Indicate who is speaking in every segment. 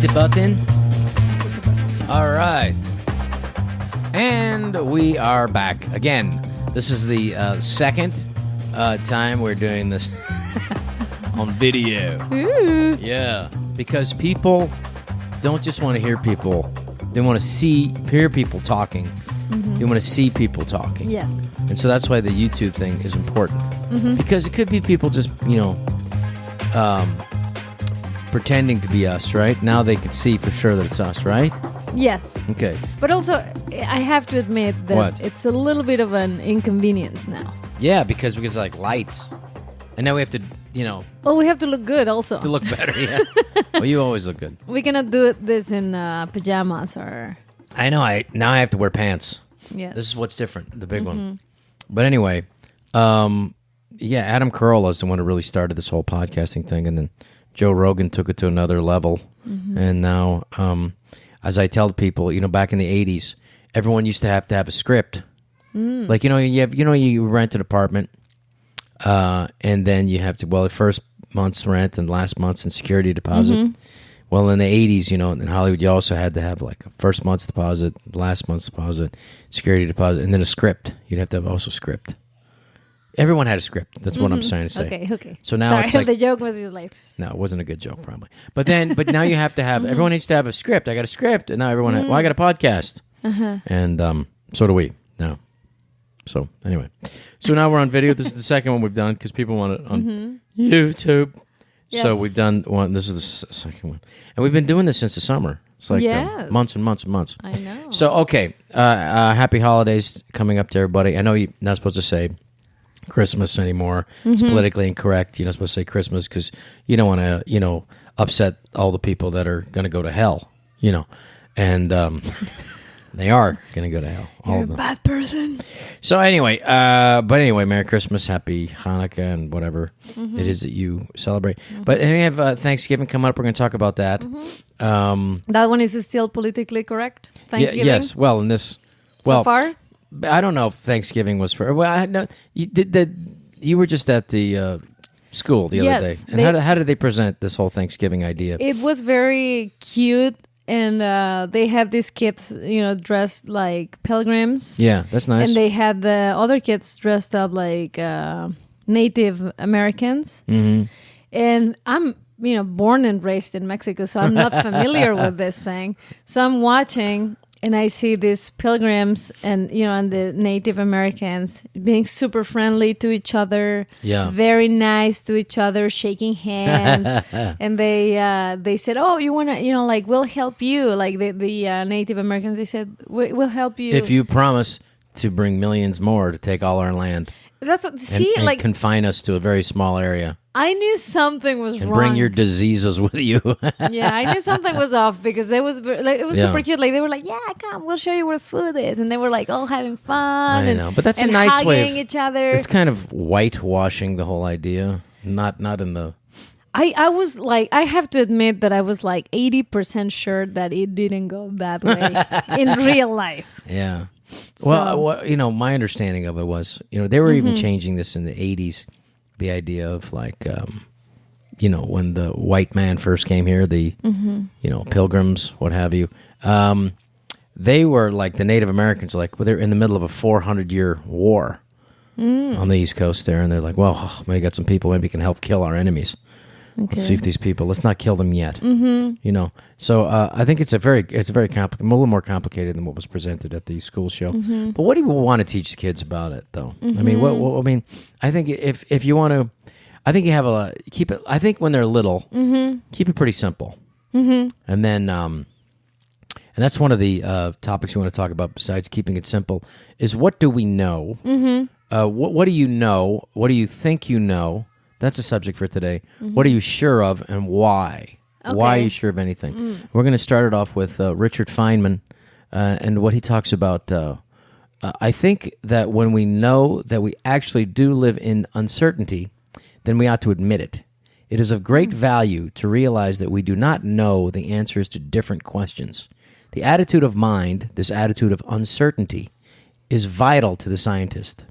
Speaker 1: the button. All right. And we are back again. This is the second time we're doing this on video.
Speaker 2: Ooh.
Speaker 1: Yeah, because people don't just want to hear people. They want to hear people talking. Mm-hmm. They want to see people talking.
Speaker 2: Yes.
Speaker 1: And so that's why the YouTube thing is important. Mm-hmm. Because it could be people just, pretending to be us, right? Now they can see for sure that it's us, right?
Speaker 2: Yes.
Speaker 1: Okay.
Speaker 2: But also, I have to admit that it's a little bit of an inconvenience now.
Speaker 1: Yeah, because like lights. And now we have to,
Speaker 2: Well, we have to look good also.
Speaker 1: to look better, yeah. Well, you always look good.
Speaker 2: We cannot do this in pajamas or...
Speaker 1: I know. Now I have to wear pants.
Speaker 2: Yes.
Speaker 1: This is what's different, the big one. But anyway, Adam Carolla is the one who really started this whole podcasting thing, and then Joe Rogan took it to another level. Mm-hmm. And now, as I tell people, back in the 80s, everyone used to have a script. Mm. Like, you rent an apartment, and then you have to, the first month's rent and last month's in security deposit. Mm-hmm. Well, in the 80s, in Hollywood, you also had to have like a first month's deposit, last month's deposit, security deposit, and then a script. You'd have to have also a script. Everyone had a script. That's what I'm trying to say.
Speaker 2: Okay.
Speaker 1: So now
Speaker 2: Sorry,
Speaker 1: it's like...
Speaker 2: the joke was just like...
Speaker 1: No, it wasn't a good joke, probably. But now you have to have... Everyone needs to have a script. I got a script. And now everyone... I got a podcast. Uh-huh. And so do we now. So anyway. So now we're on video. This is the second one we've done because people want it on YouTube. Yes. So we've done one. This is the second one. And we've been doing this since the summer. It's like months and months and months.
Speaker 2: I know.
Speaker 1: So, okay. Happy holidays coming up to everybody. I know you're not supposed to say Christmas anymore. It's politically incorrect. You're not supposed to say Christmas because you don't want to, upset all the people that are going to go to hell, And they are going to go to hell.
Speaker 2: You're a bad person.
Speaker 1: So anyway, Merry Christmas, Happy Hanukkah, and whatever it is that you celebrate. But we have Thanksgiving coming up. We're going to talk about that.
Speaker 2: That one is still politically correct? Thanksgiving?
Speaker 1: Yes. Well, in this...
Speaker 2: so far?
Speaker 1: I don't know if Thanksgiving was for... Well, no, you were just at the school the other day. And how did they present this whole Thanksgiving idea?
Speaker 2: It was very cute. And they had these kids, dressed like pilgrims.
Speaker 1: Yeah, that's nice.
Speaker 2: And they had the other kids dressed up like Native Americans. Mm-hmm. And I'm, born and raised in Mexico, so I'm not familiar with this thing. So I'm watching, and I see these pilgrims and, and the Native Americans being super friendly to each other.
Speaker 1: Yeah.
Speaker 2: Very nice to each other, shaking hands. And they said, oh, you want to, we'll help you. Like the Native Americans, they said, we'll help you.
Speaker 1: If you promise to bring millions more to take all our land.
Speaker 2: That's
Speaker 1: and confine us to a very small area.
Speaker 2: I knew something was
Speaker 1: and
Speaker 2: wrong.
Speaker 1: Bring your diseases with you.
Speaker 2: Yeah, I knew something was off because it was super cute. Like they were like, "Yeah, come, we'll show you where food is," and they were like all having fun.
Speaker 1: I know, but that's
Speaker 2: and
Speaker 1: a nice
Speaker 2: hugging
Speaker 1: way of
Speaker 2: each other.
Speaker 1: It's kind of whitewashing the whole idea. Not in the.
Speaker 2: I was like, I have to admit that I was like 80% sure that it didn't go that way in real life.
Speaker 1: Yeah. Well, my understanding of it was, they were even changing this in the 80s. The idea of like, when the white man first came here, the, pilgrims, what have you, they were like the Native Americans, like they're in the middle of a 400-year war on the East Coast there. And they're like, well, maybe got some people, maybe can help kill our enemies. Okay. Let's see if these people, let's not kill them yet. So I think it's a little more complicated than what was presented at the school show. But what do you want to teach kids about it, though? I mean, I think if you want to, I think you have keep it. I think when they're little, keep it pretty simple, and then and that's one of the topics we want to talk about. Besides keeping it simple, is what do we know? What do you know? What do you think you know? That's a subject for today. What are you sure of and why? Okay. Why are you sure of anything? We're going to start it off with Richard Feynman and what he talks about. I think that when we know that we actually do live in uncertainty, then we ought to admit it. It is of great value to realize that we do not know the answers to different questions. The attitude of mind, this attitude of uncertainty, is vital to the scientist.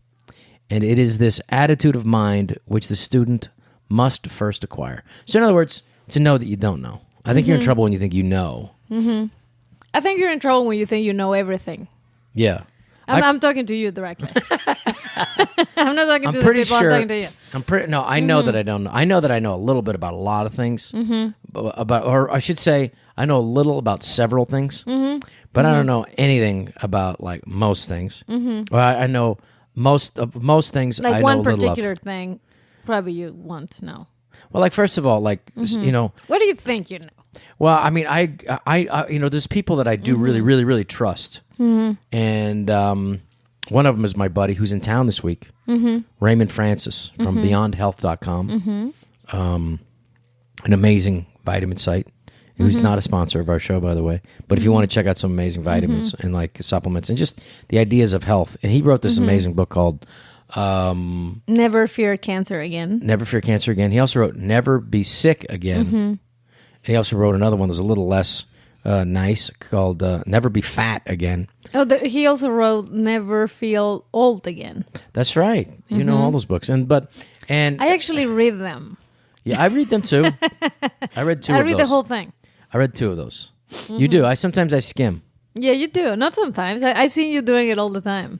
Speaker 1: And it is this attitude of mind which the student must first acquire. So in other words, to know that you don't know, I think you're in trouble when you think you know.
Speaker 2: I think you're in trouble when you think you know everything.
Speaker 1: Yeah.
Speaker 2: I'm talking to you directly. I'm not talking to the people.
Speaker 1: Sure,
Speaker 2: I'm talking to you.
Speaker 1: No, I know that I don't know. I know that I know a little bit about a lot of things. Or I should say, I know a little about several things. But I don't know anything about like most things. Well, I know most things.
Speaker 2: Like
Speaker 1: I know
Speaker 2: one
Speaker 1: a little
Speaker 2: particular
Speaker 1: of.
Speaker 2: thing, probably you want to know.
Speaker 1: Well, like first of all, like you know.
Speaker 2: What do you think you know?
Speaker 1: Well, I mean, I you know, there's people that I do really trust, and one of them is my buddy who's in town this week, Raymond Francis from BeyondHealth.com, an amazing vitamin site. Who's not a sponsor of our show, by the way. But if you want to check out some amazing vitamins and like supplements and just the ideas of health, and he wrote this amazing book called
Speaker 2: Never Fear Cancer Again.
Speaker 1: Never Fear Cancer Again. He also wrote Never Be Sick Again. And he also wrote another one that was a little less nice called Never Be Fat Again.
Speaker 2: Oh, he also wrote Never Feel Old Again.
Speaker 1: That's right. You know all those books. And
Speaker 2: I actually read them.
Speaker 1: Yeah, I read them too. I read two of those.
Speaker 2: I read the whole thing.
Speaker 1: I read two of those. You do. Sometimes I skim.
Speaker 2: Yeah, you do. Not sometimes. I've seen you doing it all the time.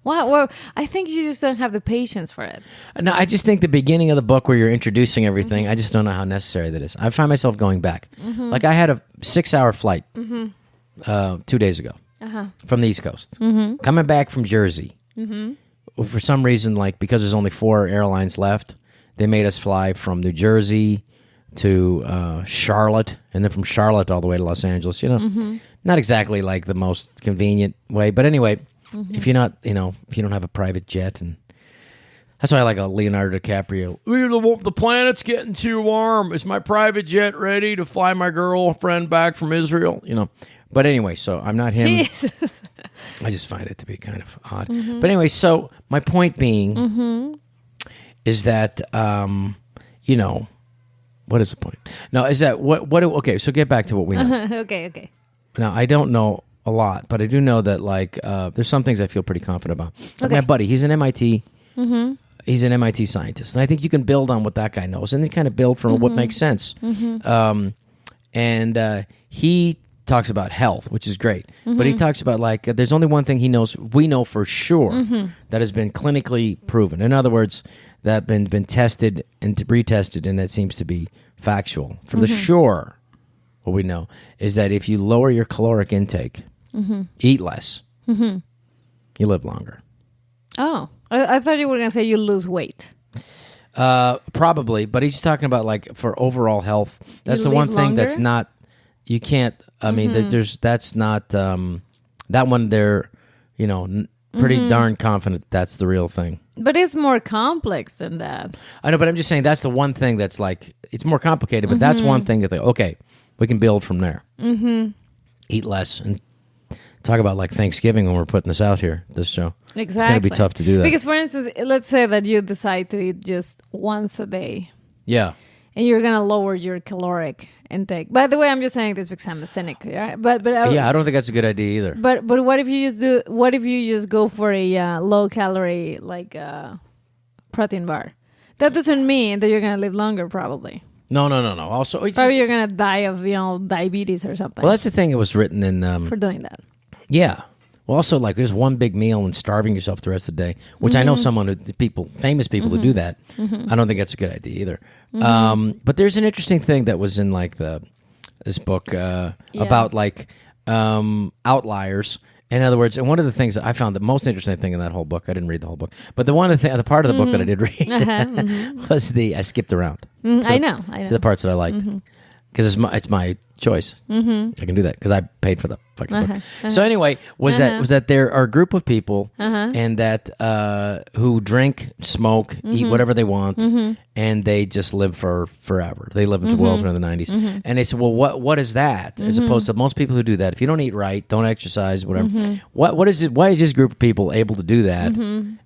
Speaker 2: Wow. Well, I think you just don't have the patience for it.
Speaker 1: No, I just think the beginning of the book where you're introducing everything, I just don't know how necessary that is. I find myself going back. Like I had a 6-hour flight 2 days ago from the East Coast. Coming back from Jersey. For some reason, like because there's only 4 airlines left, they made us fly from New Jersey to Charlotte, and then from Charlotte all the way to Los Angeles. You know, not exactly like the most convenient way, but anyway, if you're not, you know, if you don't have a private jet, and that's why I like a Leonardo DiCaprio. The planet's getting too warm. Is my private jet ready to fly my girlfriend back from Israel? You know, but anyway, so I'm not him. I just find it to be kind of odd. But anyway, so my point being is that you know. What is the point? No, is that what? Okay, so get back to what we know.
Speaker 2: Okay.
Speaker 1: Now, I don't know a lot, but I do know that like there's some things I feel pretty confident about. Like my buddy, he's an MIT. He's an MIT scientist, and I think you can build on what that guy knows, and then kind of build from what makes sense. And he talks about health, which is great, but he talks about like there's only one thing he knows. We know for sure that has been clinically proven. In other words, that been tested and retested, and that seems to be factual. For the sure, what we know is that if you lower your caloric intake, eat less, you live longer.
Speaker 2: Oh, I thought you were going to say you lose weight.
Speaker 1: Probably, but he's talking about like for overall health. That's the one thing that's not. You can't. I mean, that's not that one. They're, you know, pretty darn confident that's the real thing.
Speaker 2: But it's more complex than that.
Speaker 1: I know, but I'm just saying that's the one thing that's like it's more complicated. But that's one thing that they okay, we can build from there. Eat less and talk about like Thanksgiving when we're putting this out here. This show.
Speaker 2: Exactly.
Speaker 1: It's going to be tough to do that
Speaker 2: because, for instance, let's say that you decide to eat just once a day.
Speaker 1: Yeah.
Speaker 2: And you're going to lower your caloric intake. By the way, I'm just saying this because I'm a cynic, right? But
Speaker 1: yeah, I don't think that's a good idea either.
Speaker 2: But what if you just go for a low calorie like protein bar? That doesn't mean that you're going to live longer, probably.
Speaker 1: No. Also,
Speaker 2: probably you're going to die of diabetes or something.
Speaker 1: Well, that's the thing. It was written in
Speaker 2: for doing that.
Speaker 1: Yeah. Well, also, like, there's one big meal and starving yourself the rest of the day, which I know famous people who do that. I don't think that's a good idea either. But there's an interesting thing that was in, like, this book about, like, outliers. In other words, and one of the things that I found the most interesting thing in that whole book, I didn't read the whole book, but the part of the book that I did read was I skipped around.
Speaker 2: I know.
Speaker 1: To the parts that I liked. Because it's my choice. I can do that because I paid for the fucking book. So anyway, was that there are a group of people and that who drink, smoke, eat whatever they want, and they just live forever. They live until well into the 90s. And they said, well, what is that? As opposed to most people who do that, if you don't eat right, don't exercise, whatever. What is it? Why is this group of people able to do that?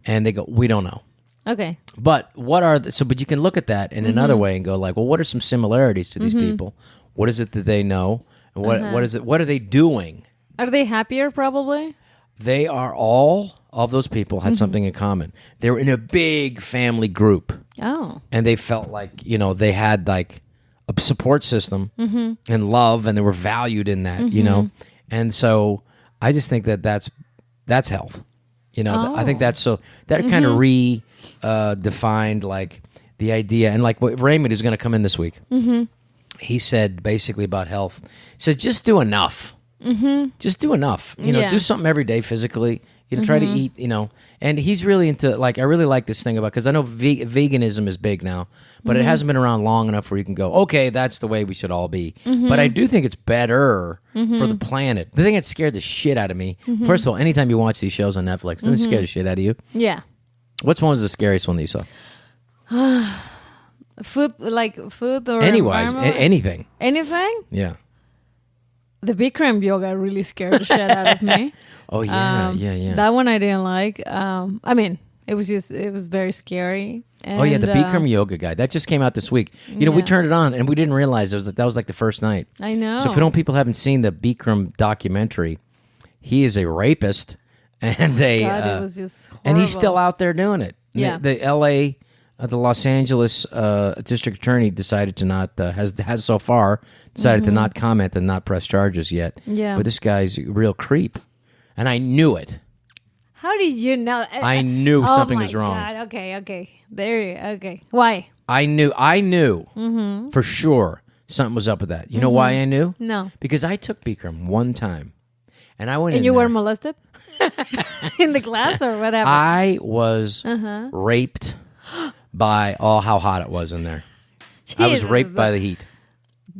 Speaker 1: And they go, we don't know.
Speaker 2: Okay.
Speaker 1: But but you can look at that in another way and go like, well, what are some similarities to these people? What is it that they know? And what are they doing?
Speaker 2: Are they happier probably?
Speaker 1: They are all of those people had something in common. They were in a big family group.
Speaker 2: Oh.
Speaker 1: And they felt like, they had like support system and love, and they were valued in that, you know. And so I just think that that's health. You know, I think that's so that kind of defined like the idea, and like what Raymond is going to come in this week. He said basically about health. He said just do enough. Just do enough. You know, do something every day physically. You know, try to eat. You know, and he's really into like I really like this thing about because I know veganism is big now, but it hasn't been around long enough where you can go, okay, that's the way we should all be. But I do think it's better for the planet. The thing that scared the shit out of me. First of all, anytime you watch these shows on Netflix, doesn't it scare the shit out of you?
Speaker 2: Yeah.
Speaker 1: Which one was the scariest one that you saw?
Speaker 2: Food or
Speaker 1: Anyways, anything.
Speaker 2: Anything?
Speaker 1: Yeah.
Speaker 2: The Bikram yoga really scared the shit out of me.
Speaker 1: Oh yeah, yeah.
Speaker 2: That one I didn't like. I mean, it was very scary. And,
Speaker 1: oh yeah, the Bikram yoga guy that just came out this week. You know, we turned it on and we didn't realize that was like the first night.
Speaker 2: I know.
Speaker 1: So if people haven't seen the Bikram documentary, he is a rapist and
Speaker 2: it was just horrible.
Speaker 1: and he's still out there doing it.
Speaker 2: Yeah.
Speaker 1: The L.A. The Los Angeles district attorney decided to not has so far decided to not comment and not press charges yet.
Speaker 2: Yeah.
Speaker 1: But this guy's a real creep, and I knew it.
Speaker 2: How did you know?
Speaker 1: I knew something was wrong.
Speaker 2: God. Okay. Okay. Why?
Speaker 1: I knew for sure something was up with that. You know why I knew?
Speaker 2: No.
Speaker 1: Because I took Bikram one time, and I went in
Speaker 2: And you
Speaker 1: there.
Speaker 2: were molested in the class or whatever.
Speaker 1: I was raped by how hot it was in there.
Speaker 2: Jesus.
Speaker 1: I was raped by the heat.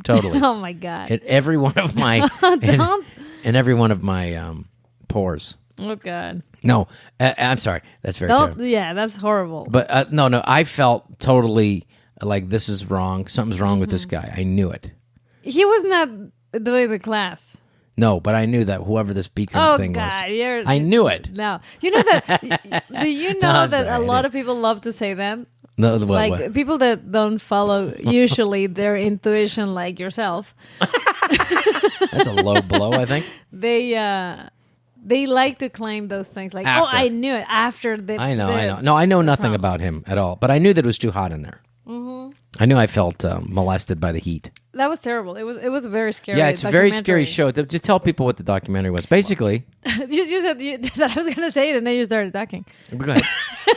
Speaker 1: Totally.
Speaker 2: Oh my God.
Speaker 1: In every one of my in every one of my pores.
Speaker 2: Oh God.
Speaker 1: No, I'm sorry. That's very terrible.
Speaker 2: Yeah, that's horrible.
Speaker 1: But no, I felt totally like this is wrong. Something's wrong with this guy. I knew it.
Speaker 2: He was not doing the class.
Speaker 1: No, but I knew that whoever this Bikram thing was. I knew it.
Speaker 2: No. You know that do you know that
Speaker 1: sorry,
Speaker 2: a lot of people love to say that?
Speaker 1: No,
Speaker 2: what? People that don't follow usually their intuition like yourself.
Speaker 1: That's a low blow, I think.
Speaker 2: They like to claim those things like,
Speaker 1: After.
Speaker 2: I knew it after the.
Speaker 1: I know. No, I know nothing about him at all, but I knew that it was too hot in there. I knew I felt molested by the heat.
Speaker 2: That was terrible. It was a very scary.
Speaker 1: Yeah, it's a very scary show. To tell people what the documentary was, basically.
Speaker 2: you said that I was going to say it, and then you started talking.
Speaker 1: Go ahead.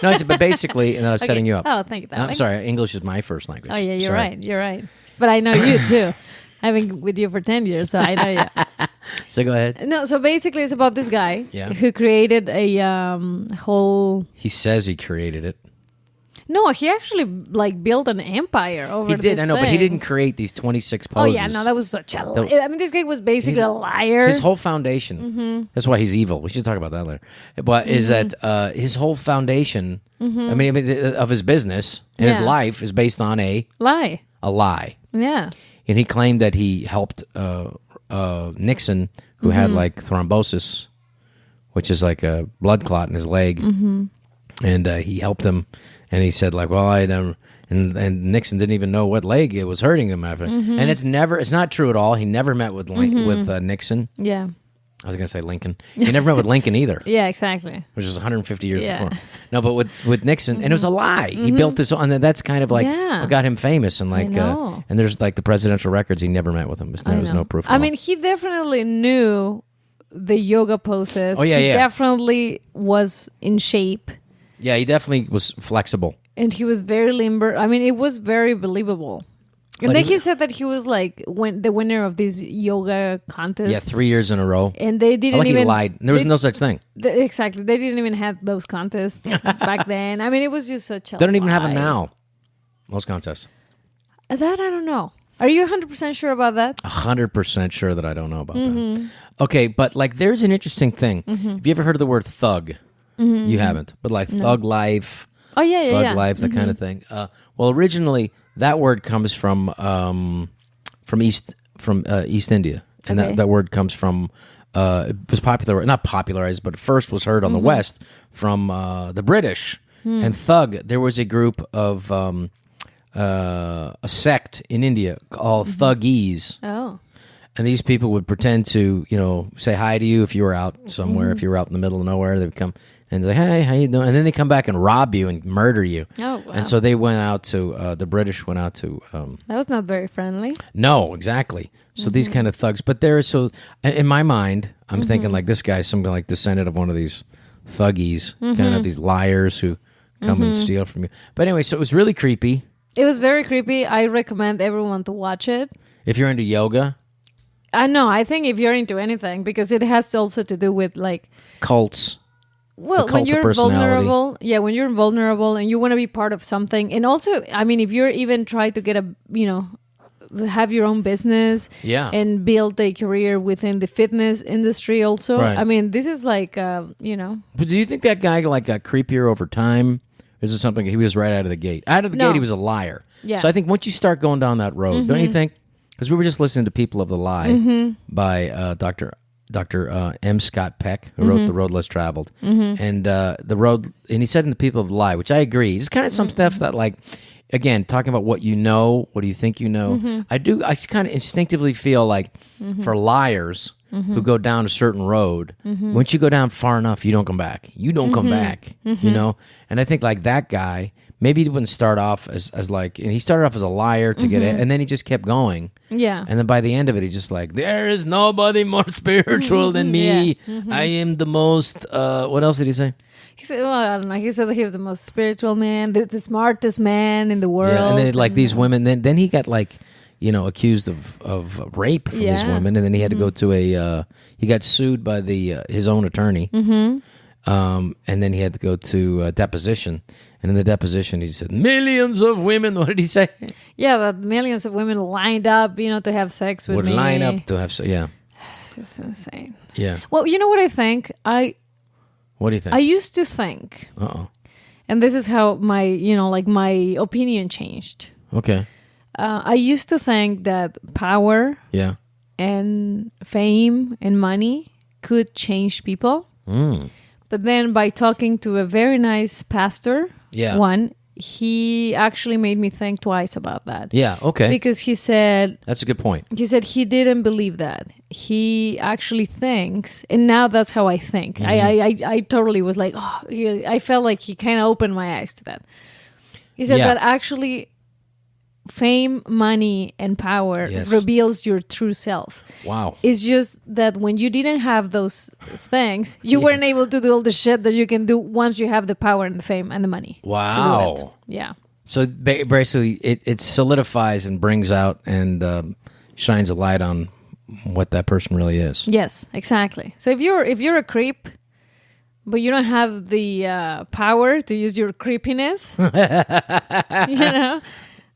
Speaker 1: No, I said, but basically, and then I was setting you up.
Speaker 2: Oh, thank you.
Speaker 1: I'm sorry. English is my first language.
Speaker 2: Oh yeah, you're
Speaker 1: Sorry.
Speaker 2: right. You're right. But I know you too. I've been with you for 10 years, so I know you.
Speaker 1: So go ahead.
Speaker 2: No, so basically, it's about this guy
Speaker 1: Yeah.
Speaker 2: who created a whole.
Speaker 1: He says he created it.
Speaker 2: No, he actually like built an empire over.
Speaker 1: He did,
Speaker 2: this
Speaker 1: I know, but he
Speaker 2: thing.
Speaker 1: didn't create these 26
Speaker 2: Oh
Speaker 1: poses.
Speaker 2: yeah, no, that was such a. I mean, this guy was basically a liar.
Speaker 1: His whole foundation. That's why he's evil. We should talk about that later. But is that his whole foundation? I mean, of his business and his life is based on a
Speaker 2: lie.
Speaker 1: Yeah. And he claimed that he helped Nixon, who had like thrombosis, which is like a blood clot in his leg, and he helped him. And he said, like, well, and Nixon didn't even know what leg it was hurting him after. And it's not true at all. He never met with Nixon.
Speaker 2: Yeah.
Speaker 1: I was going to say Lincoln. He never met with Lincoln either.
Speaker 2: Yeah, exactly.
Speaker 1: Which is 150 years before. No, but with Nixon, and it was a lie. He built this, and that's kind of like what got him famous. And like, and there's like the presidential records. He never met with him. There was no proof.
Speaker 2: I mean, he definitely knew the yoga poses.
Speaker 1: Oh yeah,
Speaker 2: he definitely was in shape.
Speaker 1: Yeah, he definitely was flexible.
Speaker 2: And he was very limber. I mean, it was very believable. And then he said that he was like the winner of these yoga contests.
Speaker 1: Yeah, 3 years in a row.
Speaker 2: And they didn't
Speaker 1: he lied. There was no such thing.
Speaker 2: Exactly. They didn't even have those contests back then. I mean, it was just such a
Speaker 1: They don't even have them now. Those contests.
Speaker 2: That I don't know. Are you 100% sure about that?
Speaker 1: 100% sure that I don't know about that. Okay, but like there's an interesting thing. Have you ever heard of the word thug? You haven't. But like thug life.
Speaker 2: Oh yeah,
Speaker 1: thug life, that kind of thing. Well, originally that word comes from East India, and that word comes from it was not popularized, but first was heard on the West from the British. And thug, there was a group of a sect in India called Thuggees.
Speaker 2: Oh.
Speaker 1: And these people would pretend to, say hi to you if you were out somewhere, if you were out in the middle of nowhere. They would come and say, hey, how you doing? And then they come back and rob you and murder you.
Speaker 2: Oh, wow.
Speaker 1: And so they went out to, the British went out to...
Speaker 2: that was not very friendly.
Speaker 1: No, exactly. So these kind of thugs. But in my mind, I'm thinking like this guy's something like descendant of one of these thuggies, kind of these liars who come and steal from you. But anyway, so it was really creepy.
Speaker 2: It was very creepy. I recommend everyone to watch it.
Speaker 1: If you're into yoga...
Speaker 2: I think if you're into anything, because it has also to do with like
Speaker 1: cults.
Speaker 2: Well, when you're vulnerable, when you're vulnerable and you want to be part of something, and also, I mean, if you're even trying to get have your own business, and build a career within the fitness industry, also, right. I mean, this is like, But
Speaker 1: do you think that guy got creepier over time? Is it something he was right out of the gate? Out of the gate, he was a liar. Yeah. So I think once you start going down that road, don't you think? Because we were just listening to People of the Lie by Dr. M. Scott Peck, who wrote The Road Less Traveled. And and he said in The People of the Lie, which I agree, it's kind of some stuff that, like, again, talking about what you know, what do you think you know? I kind of instinctively feel like for liars who go down a certain road, once you go down far enough, you don't come back. You don't come back, And I think like that guy, maybe he wouldn't start off as like, and he started off as a liar to get it, and then he just kept going. Yeah. And then by the end of it, he's just like, there is nobody more spiritual than me. I am the most, what else did he say?
Speaker 2: He said, well, I don't know. He said that he was the most spiritual man, the smartest man in the world. Yeah,
Speaker 1: and then like these women, then he got like, accused of rape from these women, and then he had to go to he got sued by his own attorney. And then he had to go to a deposition. And in the deposition, he said, millions of women, what did he say?
Speaker 2: Yeah, that millions of women lined up, to have sex with me.
Speaker 1: Would line up to have sex, yeah.
Speaker 2: It's insane.
Speaker 1: Yeah.
Speaker 2: Well, you know what I think?
Speaker 1: What do you think?
Speaker 2: I used to think, and this is how my, my opinion changed.
Speaker 1: Okay.
Speaker 2: I used to think that power and fame and money could change people. But then by talking to a very nice pastor, he actually made me think twice about that.
Speaker 1: Yeah, okay.
Speaker 2: Because he said...
Speaker 1: That's a good point.
Speaker 2: He said he didn't believe that. He actually thinks, and now that's how I think. I totally was like, I felt like he kind of opened my eyes to that. He said that actually... fame, money, and power reveals your true self.
Speaker 1: Wow.
Speaker 2: It's just that when you didn't have those things, you weren't able to do all the shit that you can do once you have the power and the fame and the money.
Speaker 1: Wow.
Speaker 2: Yeah.
Speaker 1: So basically, it solidifies and brings out and shines a light on what that person really is.
Speaker 2: Yes, exactly. So if you're a creep, but you don't have the power to use your creepiness,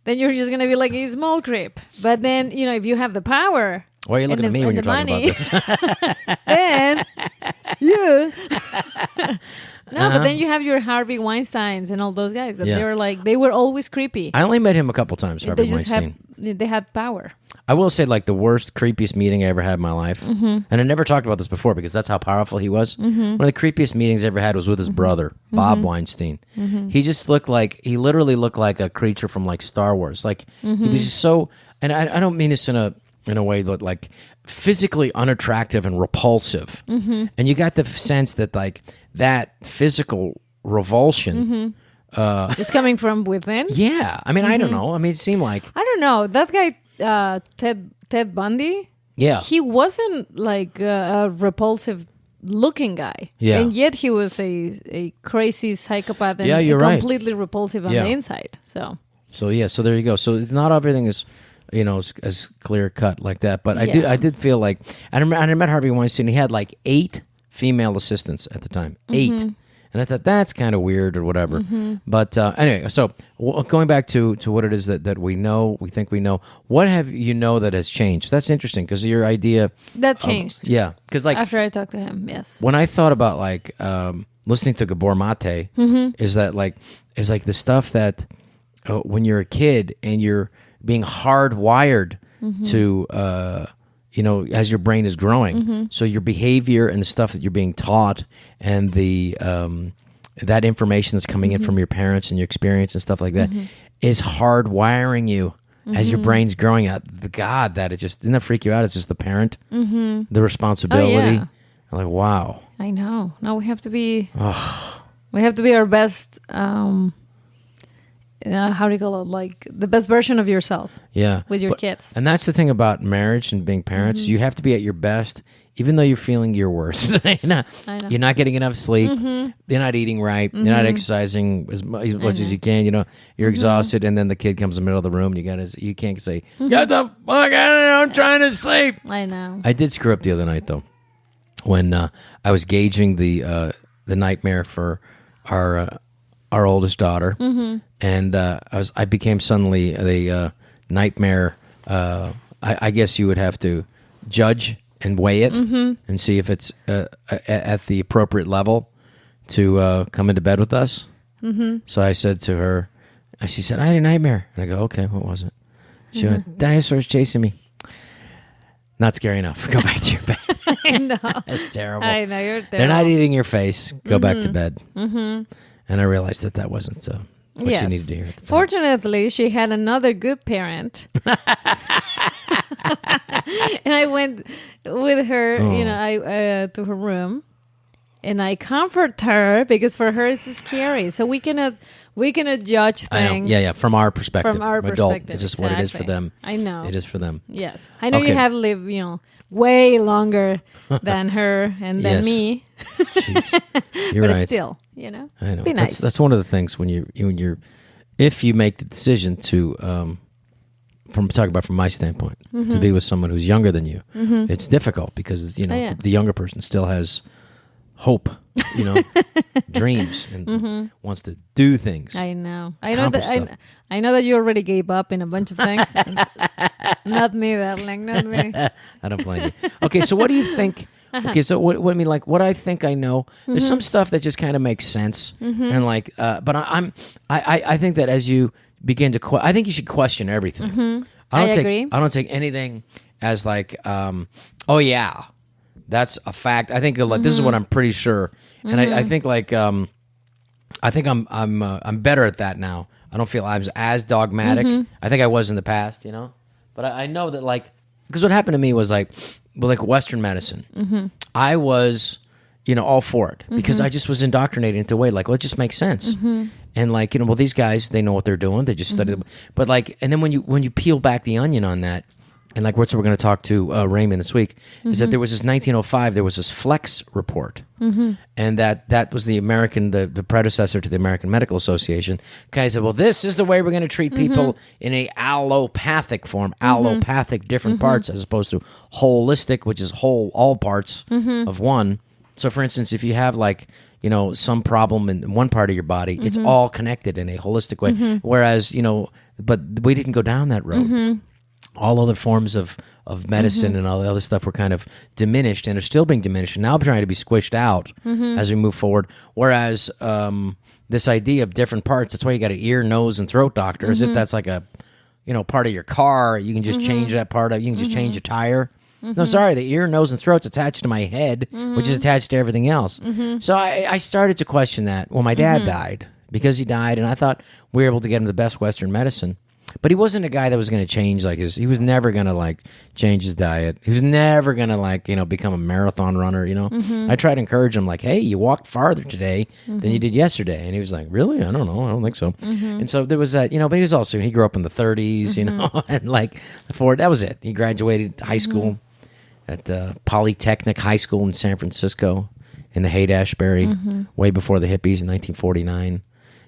Speaker 2: then you're just going to be like a small creep. But then, if you have the power...
Speaker 1: Why are you looking at me when you're talking about this?
Speaker 2: Then, but then you have your Harvey Weinsteins and all those guys that they were always creepy.
Speaker 1: I only met him a couple times, Harvey Weinstein.
Speaker 2: They had power.
Speaker 1: I will say, like, the worst, creepiest meeting I ever had in my life, and I never talked about this before because that's how powerful he was. One of the creepiest meetings I ever had was with his brother, Bob Weinstein. He just he literally looked like a creature from, like, Star Wars. Like, he was just so, and I don't mean this in a way, but, like, physically unattractive and repulsive. And you got the sense that, like, that physical revulsion...
Speaker 2: it's coming from within?
Speaker 1: Yeah. I mean, I don't know. I mean, it seemed like...
Speaker 2: I don't know. That guy... Ted Bundy, he wasn't like a repulsive looking guy, and yet he was a crazy psychopath and completely repulsive on the inside. So there you go. So not everything is as clear cut like that, but I did feel like I met Harvey Weinstein. He had like 8 female assistants at the time, 8. And I thought, that's kind of weird or whatever. But anyway, so going back to what it is that we know, we think we know, what have that has changed? That's interesting because your idea... That changed.
Speaker 1: Because like...
Speaker 2: After I talked to him, yes.
Speaker 1: When I thought about like listening to Gabor Mate, is like the stuff that when you're a kid and you're being hardwired to... as your brain is growing. So your behavior and the stuff that you're being taught and the that information that's coming in from your parents and your experience and stuff like that is hardwiring you as your brain's growing out, that it just, didn't that freak you out? It's just the parent, the responsibility.
Speaker 2: Oh, yeah.
Speaker 1: I'm like, wow.
Speaker 2: I know. Now we have to be our best, how do you call it? Like the best version of yourself.
Speaker 1: Yeah.
Speaker 2: With your kids.
Speaker 1: And that's the thing about marriage and being parents. You have to be at your best, even though you're feeling your worst.
Speaker 2: I know.
Speaker 1: You're not getting enough sleep. You're not eating right. You're not exercising as much as you can. You're exhausted, and then the kid comes in the middle of the room. And you can't say, "Get the fuck out of here! I'm trying to sleep."
Speaker 2: I know.
Speaker 1: I did screw up the other night though, when I was gauging the nightmare for our oldest daughter, and I became suddenly a nightmare. I guess you would have to judge and weigh it and see if it's at the appropriate level to come into bed with us. So I said to her, she said, "I had a nightmare." And I go, "Okay, what was it?" She went, "Dinosaurs chasing me." Not scary enough. Go back to your bed.
Speaker 2: I know.
Speaker 1: It's terrible.
Speaker 2: I know, you're terrible.
Speaker 1: They're not eating your face. Go back to bed. And I realized that wasn't what she needed to hear at the time.
Speaker 2: Fortunately, she had another good parent. And I went with her, to her room, and I comfort her because for her it's scary. So we cannot judge things.
Speaker 1: Yeah, from our perspective.
Speaker 2: From our
Speaker 1: adult,
Speaker 2: perspective,
Speaker 1: it's just what it is for them.
Speaker 2: I know.
Speaker 1: It is for them.
Speaker 2: Yes. I know you have lived, way longer than her and than me.
Speaker 1: Jeez. You're
Speaker 2: but
Speaker 1: right.
Speaker 2: Still,
Speaker 1: I know.
Speaker 2: Be nice.
Speaker 1: That's one of the things when if you make the decision to, from my standpoint, to be with someone who's younger than you, it's difficult because the younger person still has hope, dreams, and wants to do things.
Speaker 2: I know. I know that you already gave up in a bunch of things. Not me, darling. Not me.
Speaker 1: I don't blame you. Okay, so what do you think? Okay, so what I mean, like what I think I know. There's some stuff that just kind of makes sense, and but I think that as you begin to, I think you should question everything. I
Speaker 2: agree.
Speaker 1: I don't take anything as like, oh yeah, that's a fact. I think like this is what I'm pretty sure, and I think like I think I'm better at that now. I don't feel I was as dogmatic. I think I was in the past, but I know that like because what happened to me was like Western medicine. I was all for it because I just was indoctrinated into a way like, well, it just makes sense. And like, well, these guys, they know what they're doing. They just study them. But like, and then when you peel back the onion on that, and like what we're going to talk to Raymond this week, is that there was this 1905, there was this Flex report. And that was the American, the predecessor to the American Medical Association. Guys said, well, this is the way we're going to treat people in a allopathic form, allopathic different parts, as opposed to holistic, which is whole, all parts of one. So for instance, if you have like, some problem in one part of your body, it's all connected in a holistic way. Whereas, but we didn't go down that road. All other forms of medicine and all the other stuff were kind of diminished and are still being diminished and now trying to be squished out as we move forward. Whereas this idea of different parts, that's why you got an ear, nose, and throat doctor, as if that's like a, part of your car. You can just change that part of, you can just change a tire. No, sorry, the ear, nose, and throat's attached to my head, which is attached to everything else. So I started to question that. Well, my dad died because he died, and I thought we were able to get him the best Western medicine. But he wasn't a guy that was going to change he was never going to like change his diet. He was never going to like, become a marathon runner, I tried to encourage him like, hey, you walked farther today than you did yesterday. And he was like, really? I don't know. I don't think so. And so there was that, but he was also, he grew up in the 30s, and like that was it. He graduated high school at Polytechnic High School in San Francisco in the Haight-Ashbury, way before the hippies in 1949.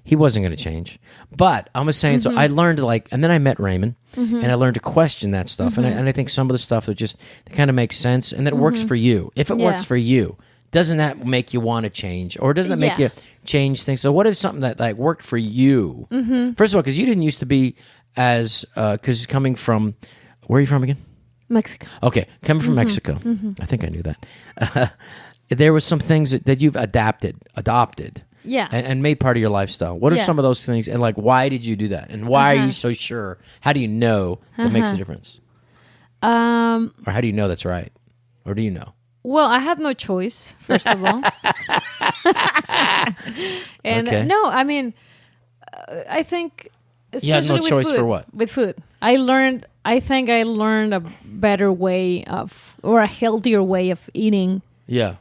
Speaker 1: He wasn't going to change. But I was saying, so I learned and then I met Raymond, and I learned to question that stuff. And I think some of the stuff that kind of makes sense and that it works for you. If it works for you, doesn't that make you want to change? Or doesn't that make you change things? So what is something that like worked for you? First of all, because you didn't used to be as, because coming from, where are you from again?
Speaker 2: Mexico.
Speaker 1: Okay, coming from Mexico. I think I knew that. There was some things that you've adopted.
Speaker 2: Yeah.
Speaker 1: And made part of your lifestyle. What are some of those things? And like, why did you do that? And why are you so sure? How do you know that makes a difference? Or how do you know that's right? Or do you know?
Speaker 2: Well, I had no choice, first of all. And no, I mean, I think especially
Speaker 1: You had no
Speaker 2: with
Speaker 1: choice
Speaker 2: food,
Speaker 1: for what?
Speaker 2: With food. I think I learned a better way or a healthier way of eating
Speaker 1: Yeah.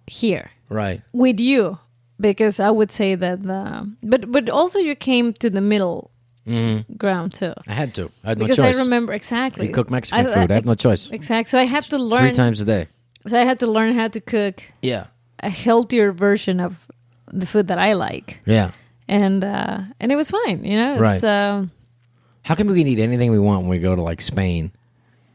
Speaker 2: here.
Speaker 1: Right.
Speaker 2: With you. Because I would say that but also you came to the middle ground too.
Speaker 1: I had to. I had no
Speaker 2: because
Speaker 1: choice.
Speaker 2: I remember exactly.
Speaker 1: You cook Mexican food. I have no choice.
Speaker 2: Exactly. So I had to learn
Speaker 1: 3 times a day.
Speaker 2: So I had to learn how to cook a healthier version of the food that I like.
Speaker 1: Yeah.
Speaker 2: And it was fine, you know.
Speaker 1: Right.
Speaker 2: It's,
Speaker 1: how come we can eat anything we want when we go to like Spain?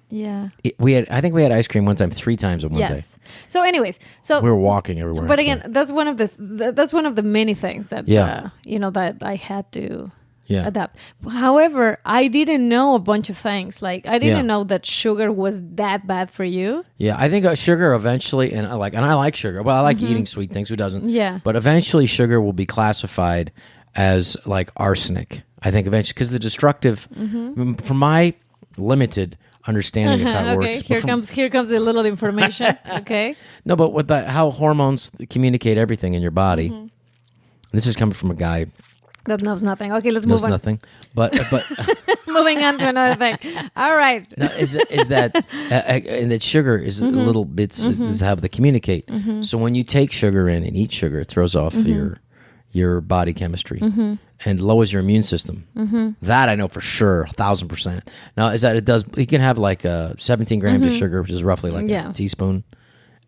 Speaker 2: Yeah.
Speaker 1: I think we had ice cream one time 3 times in one day.
Speaker 2: So anyways,
Speaker 1: we were walking everywhere.
Speaker 2: But again, that's one of the many things that that I had to adapt. However, I didn't know a bunch of things. Like I didn't know that sugar was that bad for you.
Speaker 1: Yeah, I think sugar eventually, and I like sugar. Well, I like eating sweet things. Who doesn't?
Speaker 2: Yeah.
Speaker 1: But eventually, sugar will be classified as like arsenic. I think eventually, because the destructive, from my limited understanding of how it
Speaker 2: okay,
Speaker 1: works.
Speaker 2: here comes a little information. Okay.
Speaker 1: No, but with how hormones communicate everything in your body. This is coming from a guy
Speaker 2: that knows nothing. Okay, let's move on.
Speaker 1: Nothing. But
Speaker 2: moving on to another thing. All right.
Speaker 1: No, is that and that sugar is little bits is how they communicate. So when you take sugar in and eat sugar, it throws off your body chemistry and lowers your immune system. That I know for sure, 1,000%. Now is that it does? You can have like 17 grams of sugar, which is roughly like a teaspoon,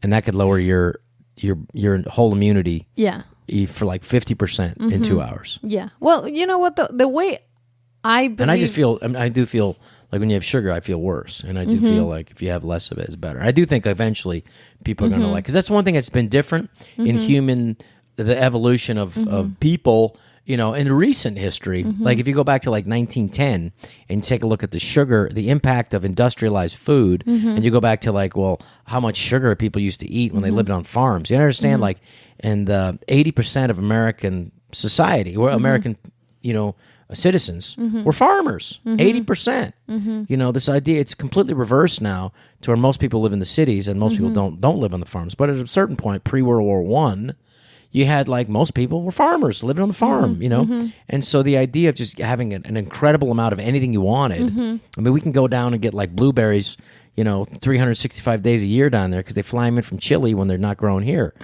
Speaker 1: and that could lower your whole immunity.
Speaker 2: Yeah.
Speaker 1: For like 50% in 2 hours.
Speaker 2: Yeah. Well, you know what? The way I believe...
Speaker 1: And I just feel... I do feel like when you have sugar, I feel worse. And I do feel like if you have less of it, it's better. I do think eventually people are going to like... Because that's one thing that's been different in human... The evolution of people, you know, in recent history. Like if you go back to like 1910 and take a look at the sugar, the impact of industrialized food, and you go back to like, well, how much sugar people used to eat when they lived on farms. You understand? Like, and 80% of American society, or American, citizens were farmers. 80%. You know, this idea, it's completely reversed now to where most people live in the cities and most people don't live on the farms. But at a certain point, pre-World War I, you had like most people were farmers living on the farm, you know? And so the idea of just having an incredible amount of anything you wanted, I mean, we can go down and get like blueberries, 365 days a year down there because they fly them in from Chile when they're not grown here,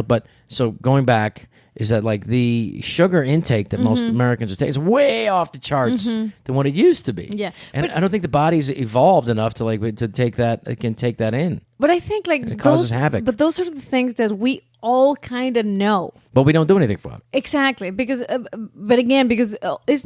Speaker 1: but so going back is that like the sugar intake that most Americans take is way off the charts than what it used to be.
Speaker 2: Yeah.
Speaker 1: And I don't think the body's evolved enough to take that, it can take that in.
Speaker 2: But I think like
Speaker 1: it causes havoc.
Speaker 2: But those are the things that we all kind of know.
Speaker 1: But we don't do anything for it.
Speaker 2: Exactly. Because, because it's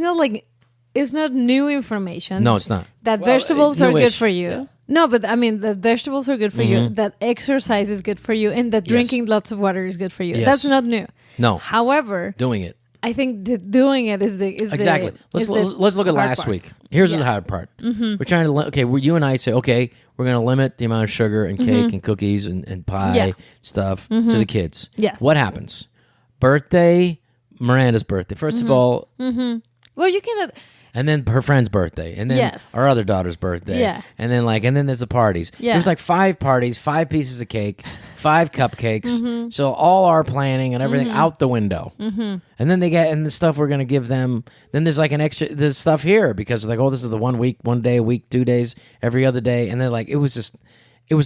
Speaker 2: not new information.
Speaker 1: No, it's not.
Speaker 2: That vegetables are good for you.
Speaker 1: Yeah.
Speaker 2: No, but I mean, the vegetables are good for you, that exercise is good for you, and that drinking lots of water is good for you.
Speaker 1: Yes.
Speaker 2: That's not new.
Speaker 1: No.
Speaker 2: However,
Speaker 1: doing it.
Speaker 2: I think doing it is
Speaker 1: exactly. Let's look at last week. Here's the hard part. We're trying to you and I say, okay, we're going to limit the amount of sugar and cake and cookies and pie stuff to the kids.
Speaker 2: Yes.
Speaker 1: What happens? Miranda's birthday. First of all,
Speaker 2: well, you cannot.
Speaker 1: And then her friend's birthday, and then our other daughter's birthday, and then there's the parties.
Speaker 2: Yeah.
Speaker 1: There's like 5 parties, 5 pieces of cake, 5 cupcakes. So all our planning and everything out the window. And then they get the stuff we're gonna give them. Then there's like there's stuff here because like, oh, this is the 1 week, 1 day a week, 2 days, every other day, and then like it was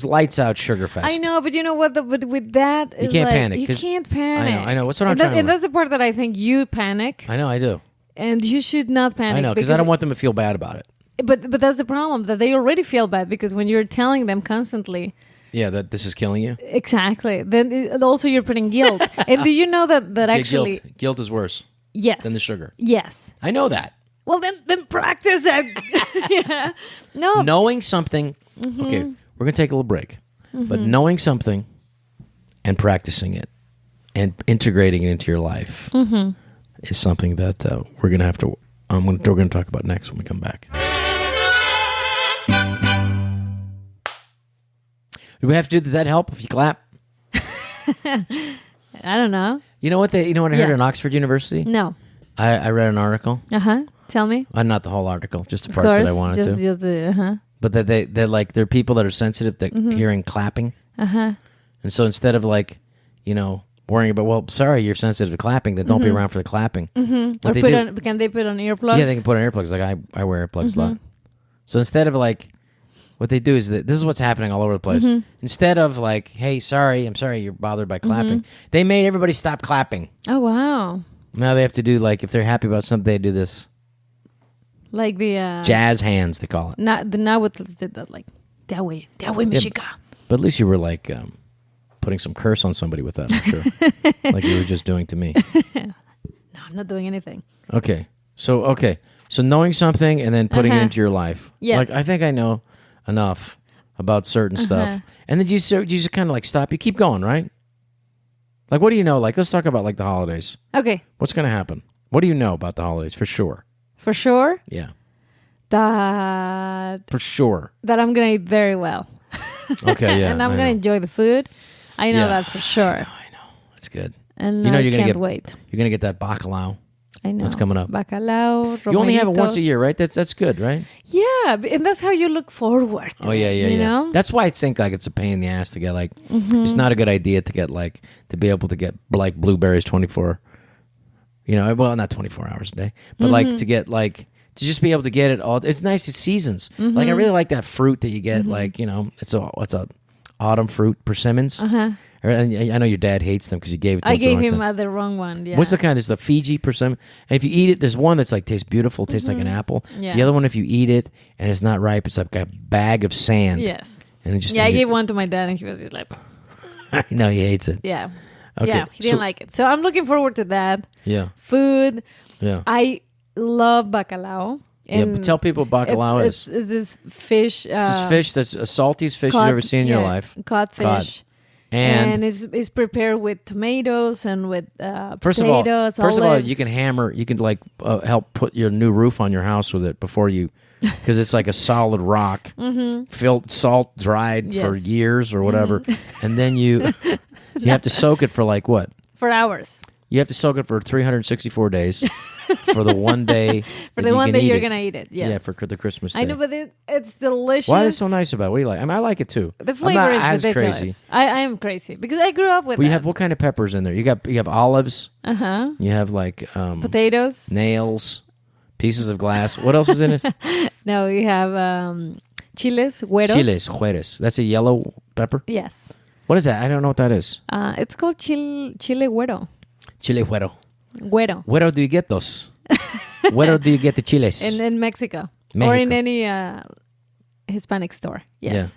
Speaker 1: lights out sugar fest.
Speaker 2: I know, but you know what? With that,
Speaker 1: you can't panic.
Speaker 2: You can't panic.
Speaker 1: I know. What's what I'm trying to.
Speaker 2: And that's the part that I think you panic.
Speaker 1: I know, I do.
Speaker 2: And you should not panic.
Speaker 1: I know, because I don't want them to feel bad about it.
Speaker 2: But that's the problem, that they already feel bad because when you're telling them constantly...
Speaker 1: Yeah, that this is killing you?
Speaker 2: Exactly. Then also you're putting guilt. And do you know that actually...
Speaker 1: Guilt is worse than the sugar.
Speaker 2: Yes.
Speaker 1: I know that.
Speaker 2: Well, then practice it. Yeah. No.
Speaker 1: Knowing something... Okay, we're going to take a little break. But knowing something and practicing it and integrating it into your life... is something that we're going to have to. We're going to talk about next when we come back. Do we have to do? Does that help if you clap?
Speaker 2: I don't know.
Speaker 1: You know what? I heard at Oxford University.
Speaker 2: No.
Speaker 1: I read an article.
Speaker 2: Tell me.
Speaker 1: Not the whole article, just the parts that I wanted to.
Speaker 2: Just
Speaker 1: But that they're like they're people that are sensitive to hearing clapping. And so instead of like, worrying about, well, sorry, you're sensitive to clapping, then don't be around for the clapping.
Speaker 2: Or can they put on earplugs?
Speaker 1: Yeah, they can put on earplugs. Like I wear earplugs a lot. So instead of like, what they do is that this is what's happening all over the place. Instead of like, hey, I'm sorry you're bothered by clapping, they made everybody stop clapping.
Speaker 2: Oh, wow.
Speaker 1: Now they have to do like, if they're happy about something, they do this.
Speaker 2: Like the...
Speaker 1: jazz hands, they call it.
Speaker 2: The Nahuatls did that, like, that way, Mexica.
Speaker 1: But at least you were like putting some curse on somebody with that, I'm sure. Like you were just doing to me.
Speaker 2: No, I'm not doing anything.
Speaker 1: Okay. So knowing something and then putting it into your life.
Speaker 2: Yes.
Speaker 1: Like I think I know enough about certain stuff. And then you just kind of like stop. You keep going, right? Like what do you know? Like let's talk about like the holidays.
Speaker 2: Okay.
Speaker 1: What's going to happen? What do you know about the holidays for sure?
Speaker 2: For sure?
Speaker 1: Yeah.
Speaker 2: For
Speaker 1: sure.
Speaker 2: That I'm going to eat very well.
Speaker 1: Okay, yeah.
Speaker 2: And I'm going to enjoy the food. I know that for sure.
Speaker 1: I know. That's good.
Speaker 2: And I can't wait.
Speaker 1: You're going to get that bacalao.
Speaker 2: I know.
Speaker 1: That's coming up.
Speaker 2: Bacalao, romeritos.
Speaker 1: You only have it once a year, right? That's good, right?
Speaker 2: Yeah, and that's how you look forward to
Speaker 1: yeah.
Speaker 2: You know?
Speaker 1: That's why I think like it's a pain in the ass to get like, it's not a good idea to get like, to be able to get like blueberries 24, well, not 24 hours a day, but like to get like, to just be able to get it all. It's nice. It's seasons. Like I really like that fruit that you get. Like it's a autumn fruit, persimmons. I know your dad hates them because you gave it to him.
Speaker 2: I gave him the wrong one. Yeah.
Speaker 1: What's the kind? There's the Fiji persimmon, and if you eat it, there's one that's like tastes beautiful, tastes like an apple.
Speaker 2: Yeah.
Speaker 1: The other one, if you eat it and it's not ripe, it's like a bag of sand.
Speaker 2: Yes.
Speaker 1: And it just
Speaker 2: I gave one to my dad, and he was just like,
Speaker 1: I know he hates it.
Speaker 2: Yeah.
Speaker 1: Okay.
Speaker 2: Yeah, he didn't like it. So I'm looking forward to that.
Speaker 1: Yeah.
Speaker 2: Food.
Speaker 1: Yeah.
Speaker 2: I love bacalao.
Speaker 1: And but tell people what bacalao is.
Speaker 2: It's this fish.
Speaker 1: It's this fish that's a saltiest fish you've ever seen in your life.
Speaker 2: Cod fish. And it's prepared with tomatoes and with potatoes.
Speaker 1: First of all, you can like help put your new roof on your house with it before you, because it's like a solid rock, filled salt dried for years or whatever, and then you have to soak it for like what?
Speaker 2: For hours.
Speaker 1: You have to soak it for 364 days for the one day.
Speaker 2: For the one day you're going to eat it, yes.
Speaker 1: Yeah, for the Christmas day.
Speaker 2: I know, but it's delicious.
Speaker 1: Why is it so nice about it? What do you like? I mean, I like it too.
Speaker 2: The flavor is
Speaker 1: as
Speaker 2: ridiculous.
Speaker 1: Crazy.
Speaker 2: I am crazy because I grew up with it.
Speaker 1: You have what kind of peppers in there? You have olives. You have like
Speaker 2: potatoes.
Speaker 1: Nails. Pieces of glass. What else is in it?
Speaker 2: No, you have chiles, güeros.
Speaker 1: Chiles, güeros. That's a yellow pepper?
Speaker 2: Yes.
Speaker 1: What is that? I don't know what that is.
Speaker 2: It's called chile güero.
Speaker 1: Chile güero.
Speaker 2: Güero.
Speaker 1: Where do you get those? Where do you get the chiles?
Speaker 2: In Mexico. Or in any Hispanic store. Yes. Yeah.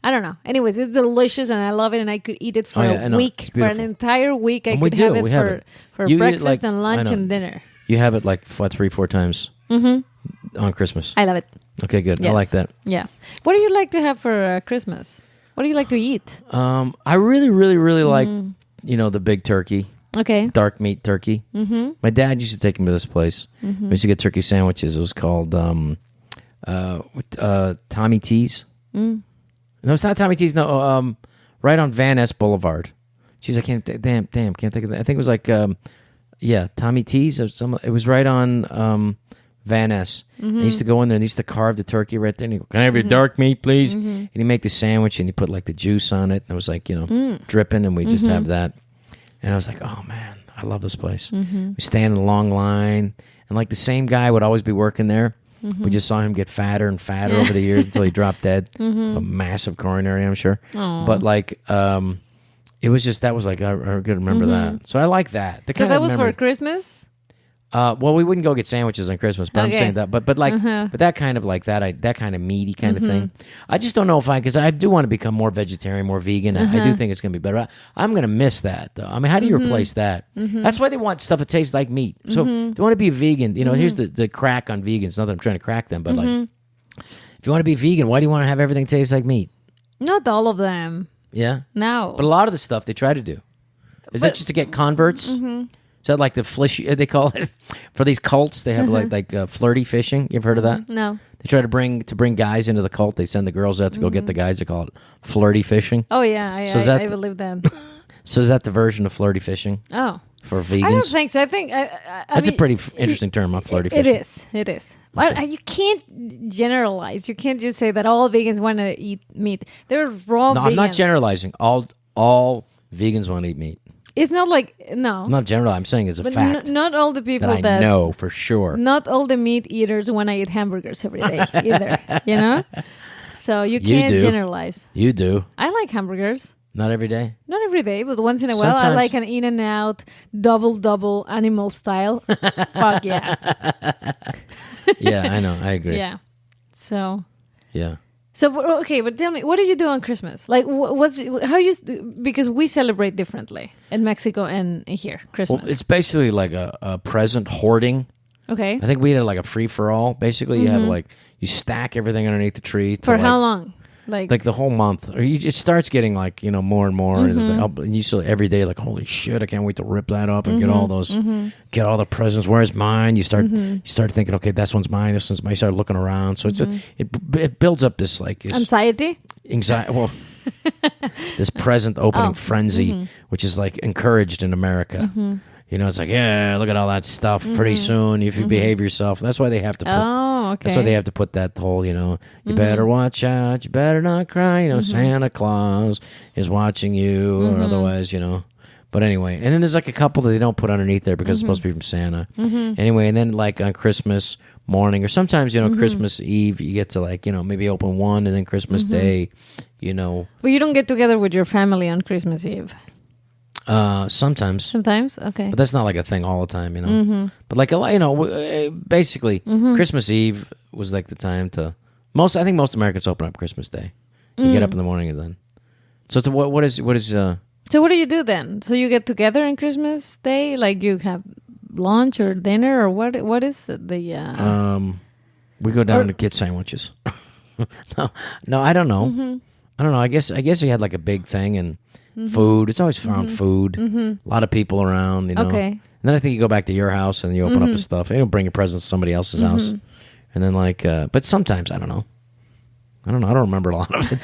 Speaker 2: I don't know. Anyways, it's delicious and I love it and I could eat it for a week. For an entire week. I could have it for breakfast and lunch and dinner.
Speaker 1: You have it like 3-4 times on Christmas.
Speaker 2: I love it.
Speaker 1: Okay, good. Yes. I like that.
Speaker 2: Yeah. What do you like to have for Christmas? What do you like to eat?
Speaker 1: I really, really, really like, the big turkey.
Speaker 2: Okay.
Speaker 1: Dark meat turkey. My dad used to take me to this place. We used to get turkey sandwiches. It was called Tommy T's. No, it's not Tommy T's. No, right on Van Ness Boulevard. Jeez, I can't think of that. I think it was like Tommy T's. It was right on Van Ness. I used to go in there and he used to carve the turkey right there. And he go, "Can I have your dark meat, please?" And he make the sandwich and he put like the juice on it. And it was like dripping, and we just have that. And I was like, "Oh man, I love this place." We stand in a long line, and like the same guy would always be working there. We just saw him get fatter and fatter over the years until he dropped dead. A massive coronary, I'm sure.
Speaker 2: Aww.
Speaker 1: But like, it was just that was like I could remember that. So I like that.
Speaker 2: So that was for Christmas.
Speaker 1: Well, we wouldn't go get sandwiches on Christmas, but I'm saying that. But like, but that kind of like that kind of meaty kind of thing. I just don't know if because I do want to become more vegetarian, more vegan. I do think it's going to be better. I'm going to miss that though. I mean, how do you replace that? That's why they want stuff that tastes like meat. So if you want to be a vegan, here's the crack on vegans. Not that I'm trying to crack them, but like, if you want to be vegan, why do you want to have everything taste like meat?
Speaker 2: Not all of them.
Speaker 1: Yeah.
Speaker 2: No.
Speaker 1: But a lot of the stuff they try to do. Is that just to get converts? Is that like the flishy, they call it, for these cults? They have like flirty fishing. You've heard of that?
Speaker 2: No.
Speaker 1: They try to bring guys into the cult. They send the girls out to go get the guys. They call it flirty fishing.
Speaker 2: Oh, yeah. I believe that.
Speaker 1: So is that the version of flirty fishing?
Speaker 2: Oh.
Speaker 1: For vegans?
Speaker 2: I don't think so. I think...
Speaker 1: That's a pretty interesting term, flirty fishing.
Speaker 2: It is. Okay. You can't generalize. You can't just say that all vegans want to eat meat. They're raw vegans.
Speaker 1: No, I'm not generalizing. All vegans want to eat meat.
Speaker 2: It's not like, no.
Speaker 1: I'm not general. I'm saying it's a fact.
Speaker 2: Not all the people
Speaker 1: that I know for sure.
Speaker 2: Not all the meat eaters want to eat hamburgers every day either, you know? So you can't generalize.
Speaker 1: You do.
Speaker 2: I like hamburgers.
Speaker 1: Not every day?
Speaker 2: Not every day, but once in a while. I like an In-N-Out double animal style. Fuck yeah.
Speaker 1: Yeah, I know. I agree.
Speaker 2: Yeah. So.
Speaker 1: Yeah.
Speaker 2: So, okay, but tell me, what do you do on Christmas? Like, because we celebrate differently in Mexico and here, Christmas.
Speaker 1: Well, it's basically like a present hoarding.
Speaker 2: Okay.
Speaker 1: I think we had like a free-for-all. Basically, you have like, you stack everything underneath the tree.
Speaker 2: For how long? Like
Speaker 1: the whole month, or it starts getting like more and more. And it's like, and you still every day like, holy shit, I can't wait to rip that up and get all those, get all the presents. Where's mine? You start thinking, okay, this one's mine. This one's mine. You start looking around, so it builds up this like anxiety. Well, this present opening frenzy, which is like encouraged in America. You know, it's like, yeah, look at all that stuff. Pretty soon, if you behave yourself, that's why they have to put. That's why they have to put that whole, you know, you better watch out, you better not cry. You know, Santa Claus is watching you, or otherwise, you know. But anyway, and then there's like a couple that they don't put underneath there because it's supposed to be from Santa. Anyway, and then like on Christmas morning, or sometimes, you know, Christmas Eve, you get to like, you know, maybe open one, and then Christmas Day, you know.
Speaker 2: But you don't get together with your family on Christmas Eve.
Speaker 1: Sometimes,
Speaker 2: okay,
Speaker 1: but that's not like a thing all the time, you know. But like you know, basically, Christmas Eve was like the time to I think most Americans open up Christmas Day. You get up in the morning and then. So what is?
Speaker 2: So what do you do then? So you get together on Christmas Day, like you have lunch or dinner, or what? What is the?
Speaker 1: We go down to get sandwiches. No, I don't know. I don't know. I guess you had like a big thing and. Food. It's always found food. A lot of people around, you know. Okay. And then I think you go back to your house and you open up the stuff. You don't bring your presents to somebody else's house. And then like, but sometimes, I don't know. I don't remember a lot of it.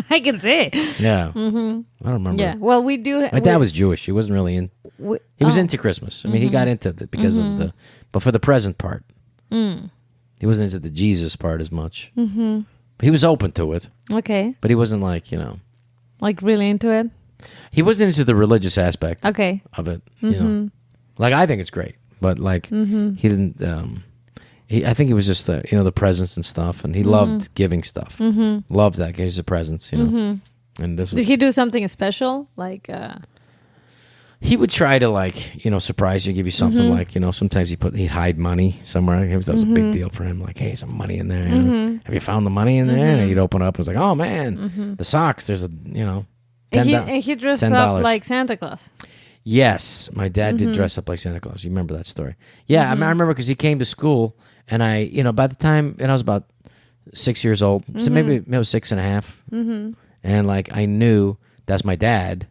Speaker 2: I can say.
Speaker 1: Yeah. I don't remember.
Speaker 2: Yeah. Well, we do.
Speaker 1: My dad was Jewish. He wasn't really in. He was into Christmas. I mean, he got into it because of but for the present part. He wasn't into the Jesus part as much. But he was open to it. Okay. But he wasn't like, you know.
Speaker 2: Like really into it?
Speaker 1: He wasn't into the religious aspect of it, you know. Like, I think it's great, but like he didn't. I think he was just the, you know, the presents and stuff, and he loved giving stuff. Loved that, gives the presents, you know. And this
Speaker 2: did he do something special? Like
Speaker 1: he would try to, like, you know, surprise you, give you something like, you know. Sometimes he'd hide money somewhere. That was a big deal for him. Like, hey, some money in there. You know? Have you found the money in there? And he'd open up. It was like, oh man, the socks. There's a, you know.
Speaker 2: And he dressed up like Santa Claus.
Speaker 1: Yes, my dad did dress up like Santa Claus. You remember that story? Yeah, I remember because he came to school, and I, you know, by the time, and I was about 6 years old, so maybe I was 6.5, and like I knew that's my dad,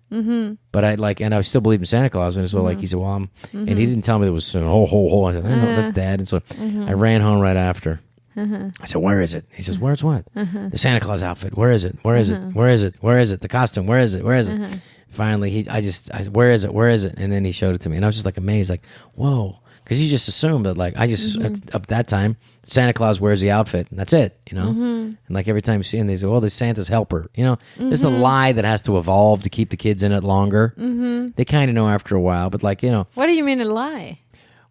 Speaker 1: but I like, and I still believed in Santa Claus, and so like he said, well, and he didn't tell me there was ho ho ho. I said, I know that's Dad, and so I ran home right after. I said, where is it? He says, where's what? The Santa Claus outfit. Where is it? Where is it? Where is it? Where is it? The costume. Where is it? Where is it? Finally, I where is it? Where is it? And then he showed it to me, and I was just like amazed, like, whoa, because you just assumed that, like, I just at that time Santa Claus wears the outfit, and that's it, you know. And like every time you see him, they say, "Oh, the Santa's helper," you know. This is a lie that has to evolve to keep the kids in it longer. They kind of know after a while, but like, you know.
Speaker 2: What do you mean a lie?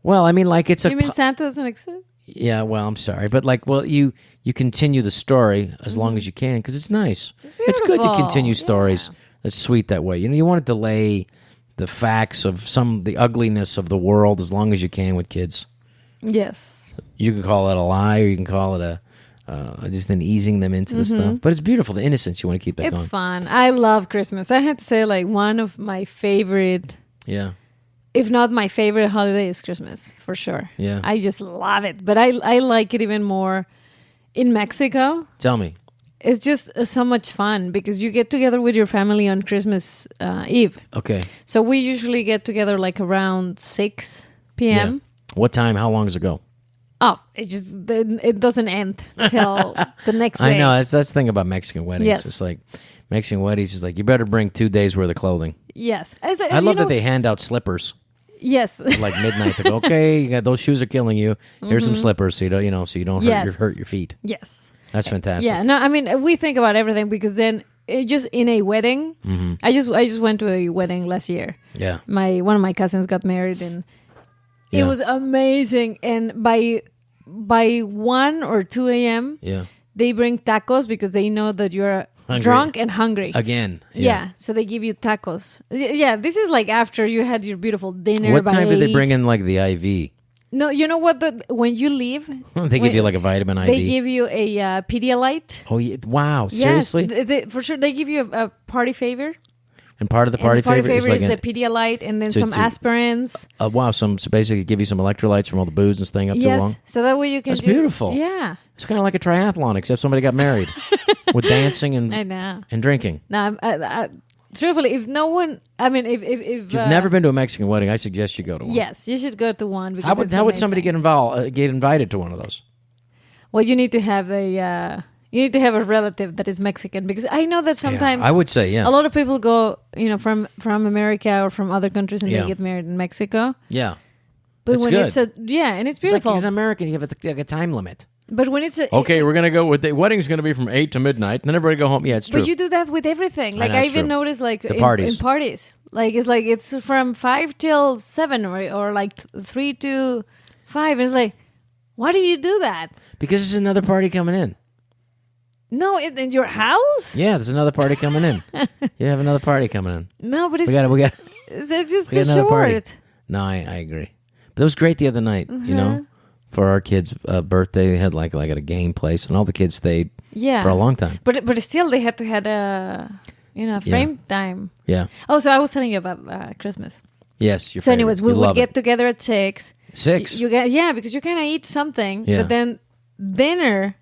Speaker 1: Well, I mean, like it's
Speaker 2: You mean Santa doesn't exist?
Speaker 1: Yeah, well, I'm sorry, but like, well, you continue the story as long as you can because it's nice. It's good to continue stories. That's sweet that way. You know, you want to delay the facts of the ugliness of the world as long as you can with kids. Yes. You can call it a lie, or you can call it just then easing them into the stuff. But it's beautiful, the innocence. You want to keep that going.
Speaker 2: It's fun. I love Christmas. I have to say, like, one of my favorite. Yeah. If not my favorite holiday is Christmas, for sure. Yeah. I just love it. But I like it even more in Mexico.
Speaker 1: Tell me.
Speaker 2: It's just so much fun because you get together with your family on Christmas Eve. Okay. So we usually get together like around 6 p.m.
Speaker 1: Yeah. What time? How long does it go?
Speaker 2: Oh, it doesn't end till the next day.
Speaker 1: I know. That's the thing about Mexican weddings. Yes. It's like Mexican weddings is like you better bring 2 days worth of clothing. Yes. I love that they hand out slippers. Yes. Like midnight. They go, okay, you got those shoes are killing you. Here's some slippers so you don't hurt your feet. Yes. That's fantastic.
Speaker 2: Yeah. No, I mean, we think about everything because then just in a wedding.
Speaker 1: Mm-hmm.
Speaker 2: I just went to a wedding last year.
Speaker 1: Yeah.
Speaker 2: One of my cousins got married, and it was amazing. And by 1 or 2 a.m., they bring tacos because they know that you're drunk and hungry.
Speaker 1: Again.
Speaker 2: Yeah. So they give you tacos. Yeah, this is like after you had your beautiful dinner.
Speaker 1: What time do they bring in like the IV?
Speaker 2: No, you know what? When you leave,
Speaker 1: they give you like a vitamin IV.
Speaker 2: They give you a Pedialyte.
Speaker 1: Oh, yeah. Wow. Seriously?
Speaker 2: Yes, for sure. They give you a party favor.
Speaker 1: And part of the party favor
Speaker 2: is like the Pedialyte, and then some aspirins.
Speaker 1: Wow. So basically give you some electrolytes from all the booze and staying up too long.
Speaker 2: So that way you can.
Speaker 1: That's beautiful.
Speaker 2: Yeah.
Speaker 1: It's kind of like a triathlon, except somebody got married with dancing and drinking.
Speaker 2: No, truthfully, if no one, I mean, if
Speaker 1: you've never been to a Mexican wedding, I suggest you go to one.
Speaker 2: Yes, you should go to one. Because
Speaker 1: how would somebody get invited to one of those?
Speaker 2: Well, you need to have a relative that is Mexican, because I know that sometimes
Speaker 1: I would say
Speaker 2: a lot of people go from America or from other countries and they get married in Mexico.
Speaker 1: Yeah,
Speaker 2: but
Speaker 1: it's
Speaker 2: when
Speaker 1: good.
Speaker 2: and it's beautiful.
Speaker 1: It's like American, you have a time limit.
Speaker 2: But when it's
Speaker 1: we're gonna go with the wedding's gonna be from 8 to midnight, and then everybody go home. Yeah, it's true.
Speaker 2: But you do that with everything. Like I even noticed, like
Speaker 1: the
Speaker 2: in parties, like it's from 5 till 7 or like 3 to 5. And it's like, why do you do that?
Speaker 1: Because there's another party coming in.
Speaker 2: No, in your house?
Speaker 1: Yeah, there's another party coming in. You have another party coming in.
Speaker 2: No, but it's just too short. Party.
Speaker 1: No, I agree. But it was great the other night. For our kids' birthday, they had like at a game place, and all the kids stayed for a long time.
Speaker 2: But still, they had to have frame time.
Speaker 1: Yeah.
Speaker 2: Oh, so I was telling you about Christmas.
Speaker 1: Yes.
Speaker 2: So, anyways, we would get together at 6.
Speaker 1: 6.
Speaker 2: Because you kind of eat something, but then dinner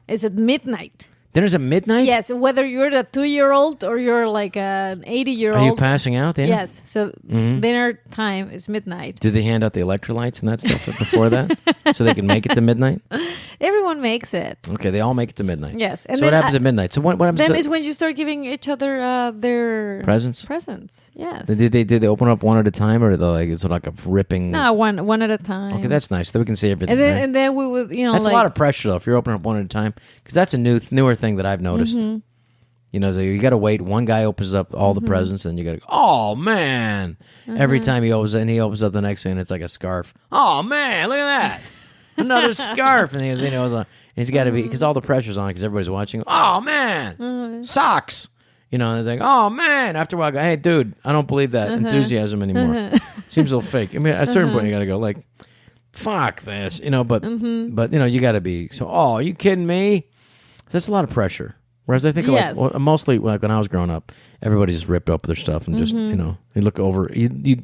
Speaker 2: is at midnight.
Speaker 1: Dinner's at midnight?
Speaker 2: Yes, whether you're a 2-year-old or you're like an 80-year-old.
Speaker 1: Are you passing out then?
Speaker 2: Yes, so dinner time is midnight.
Speaker 1: Do they hand out the electrolytes and that stuff before that? So they can make it to midnight?
Speaker 2: Everyone makes it.
Speaker 1: Okay, they all make it to midnight.
Speaker 2: Yes.
Speaker 1: And so what happens at midnight? So what happens
Speaker 2: then is when you start giving each other their...
Speaker 1: Presents?
Speaker 2: Presents, yes.
Speaker 1: Did they open up one at a time, or is it like a ripping...
Speaker 2: No, one at a time.
Speaker 1: Okay, that's nice. So we can see everything.
Speaker 2: And then we would,
Speaker 1: That's a lot of pressure, though, if you're opening up one at a time. Because that's a newer thing that I've noticed. Mm-hmm. So you got to wait. One guy opens up all the presents, and you got to go, oh, man. Every time he opens up the next thing, and it's like a scarf. Oh, man, look at that. Another scarf. And he's got to be, because all the pressure's on, because everybody's watching. Oh, man. Socks. And it's like, oh, man. After a while, I go, hey, dude, I don't believe that enthusiasm anymore. Seems a little fake. I mean, at a certain point, you got to go, like, fuck this. But you got to be, are you kidding me? That's a lot of pressure. Whereas I think mostly like when I was growing up, everybody just ripped up their stuff and just, they look over. You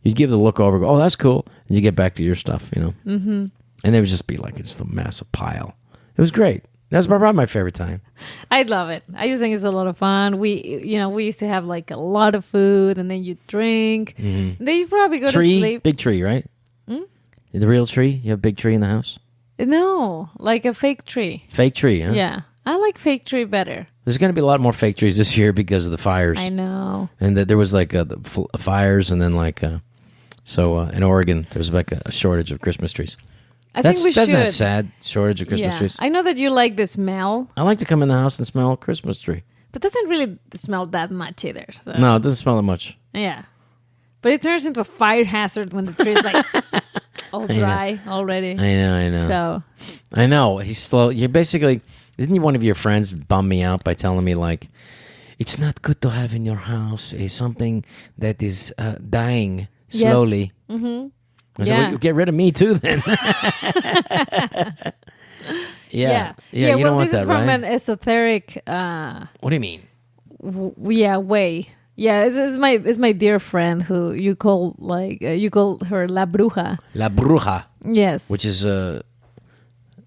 Speaker 1: give the look over, go, oh, that's cool. And you get back to your stuff, Mm-hmm. And they would just be like, it's a massive pile. It was great. That's probably my favorite time.
Speaker 2: I love it. I just think it's a lot of fun. We used to have like a lot of food, and then you drink. Mm-hmm. Then you probably go to sleep.
Speaker 1: Big tree, right? The real tree? You have a big tree in the house?
Speaker 2: No, like a fake tree.
Speaker 1: Fake tree, huh?
Speaker 2: Yeah. I like fake tree better.
Speaker 1: There's going to be a lot more fake trees this year because of the fires.
Speaker 2: I know.
Speaker 1: And there was like the fires, and then in Oregon, there was like a shortage of Christmas trees.
Speaker 2: I think we should.
Speaker 1: That's not sad, shortage of Christmas trees.
Speaker 2: I know that you like the smell.
Speaker 1: I like to come in the house and smell a Christmas tree.
Speaker 2: But it doesn't really smell that much either. So.
Speaker 1: No, it doesn't smell that much.
Speaker 2: Yeah. But it turns into a fire hazard when the tree is like all dry already.
Speaker 1: I know.
Speaker 2: So.
Speaker 1: I know. He's slow. You're basically... Didn't one of your friends bum me out by telling me, like, it's not good to have in your house something that is dying slowly? Yes. Mm-hmm. I said, well, you get rid of me too, then. Yeah. You don't want
Speaker 2: this is from
Speaker 1: right?
Speaker 2: an esoteric.
Speaker 1: What do you mean?
Speaker 2: Way. Yeah, it's my dear friend who you call her La Bruja.
Speaker 1: La Bruja.
Speaker 2: Yes.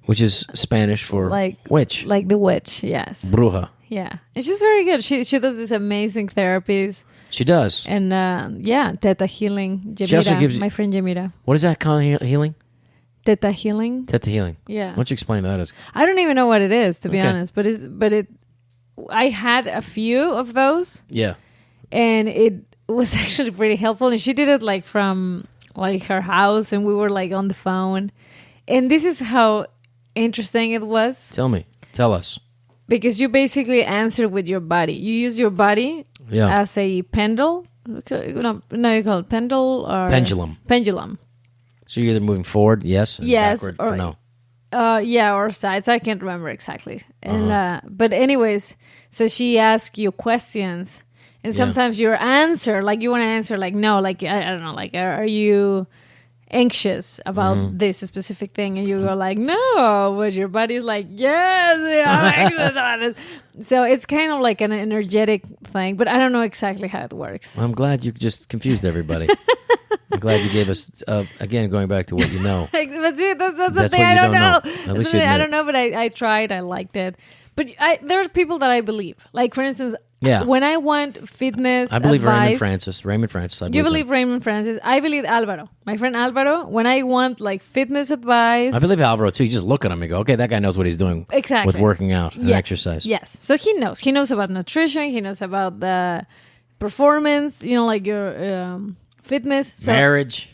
Speaker 1: Which is Spanish for witch.
Speaker 2: Like the witch, yes.
Speaker 1: Bruja.
Speaker 2: Yeah. And she's very good. She does these amazing therapies.
Speaker 1: She does.
Speaker 2: And Theta Healing. Jamira, my friend Jamira.
Speaker 1: What is that called, healing?
Speaker 2: Theta Healing.
Speaker 1: Theta Healing.
Speaker 2: Yeah.
Speaker 1: Why don't you explain what that is?
Speaker 2: I don't even know what it is, to be honest. But I had a few of those.
Speaker 1: Yeah.
Speaker 2: And it was actually pretty helpful. And she did it like from like her house, and we were like on the phone. And this is how interesting it was.
Speaker 1: Tell us.
Speaker 2: because you basically answer with your body. You use your body as a pendle. No, you call it pendle or
Speaker 1: pendulum.
Speaker 2: Pendulum.
Speaker 1: So you're either moving forward, yes, backward, or no.
Speaker 2: Or sides. I can't remember exactly. And but anyways, so she asks you questions, and sometimes your answer, like you want to answer, like no, like I don't know, like are you anxious about this specific thing, and you go like no, but your body's like yes, I'm anxious about it. So it's kind of like an energetic thing, but I don't know exactly how it works.
Speaker 1: Well, I'm glad you just confused everybody. I'm glad you gave us again going back to what you know.
Speaker 2: But see, that's the thing I don't know.
Speaker 1: At least
Speaker 2: I don't know, but I tried. I liked it. But there are people that I believe. Like for instance, when I want fitness
Speaker 1: I believe
Speaker 2: advice,
Speaker 1: Raymond Francis.
Speaker 2: You believe Raymond Francis? I believe Alvaro. My friend Alvaro. When I want like fitness advice,
Speaker 1: I believe Alvaro too. You just look at him and go, okay, that guy knows what he's doing.
Speaker 2: Exactly.
Speaker 1: With working out and exercise.
Speaker 2: Yes. So he knows. He knows about nutrition. He knows about the performance. You know, like your fitness.
Speaker 1: Marriage.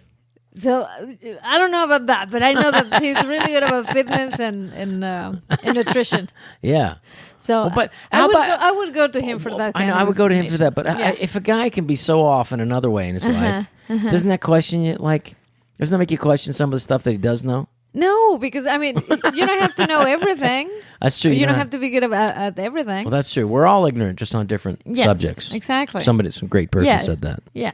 Speaker 2: So I don't know about that, but I know that he's really good about fitness and nutrition.
Speaker 1: Yeah.
Speaker 2: So,
Speaker 1: well, but
Speaker 2: I would go to him for that.
Speaker 1: I know I would go to him for that, but if a guy can be so off in another way in his life, doesn't that question you? Like, doesn't that make you question some of the stuff that he does know?
Speaker 2: No, because I mean, you don't have to know everything.
Speaker 1: That's true.
Speaker 2: You don't have to be good at everything.
Speaker 1: Well, that's true. We're all ignorant, just on different subjects.
Speaker 2: Exactly.
Speaker 1: Some great person said that.
Speaker 2: Yeah.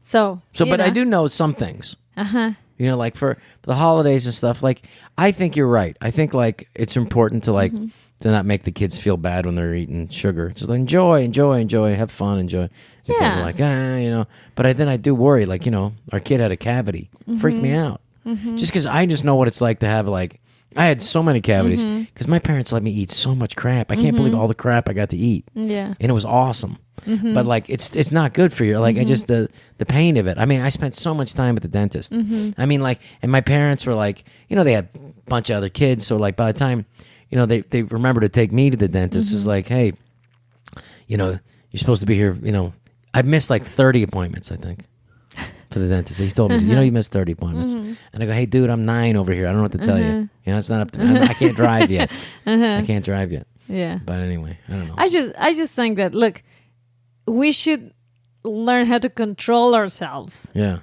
Speaker 2: So,
Speaker 1: but I do know some things. You know, like for the holidays and stuff. Like, I think you're right. I think like it's important to like to not make the kids feel bad when they're eating sugar. Just like enjoy, have fun, enjoy. Instead of like you know. But then I do worry. Like, you know, our kid had a cavity, freaked me out. Just because I just know what it's like to have like. I had so many cavities because my parents let me eat so much crap. I can't believe all the crap I got to eat. Yeah, and it was awesome. But like it's not good for you. Like I just the pain of it. I mean, I spent so much time at the dentist. I mean, like, and my parents were like, you know, they had a bunch of other kids. So like by the time, you know, they remember to take me to the dentist. It's like, hey, you know, you're supposed to be here. You know, I missed like 30 appointments, I think. For the dentist, he told me, you know, you missed 30 appointments, and I go, hey, dude, I'm 9 over here. I don't know what to tell you. You know, it's not up to me. I can't drive yet. I can't drive yet. Yeah. But anyway, I don't know.
Speaker 2: I just think that look, we should learn how to control ourselves.
Speaker 1: Yeah.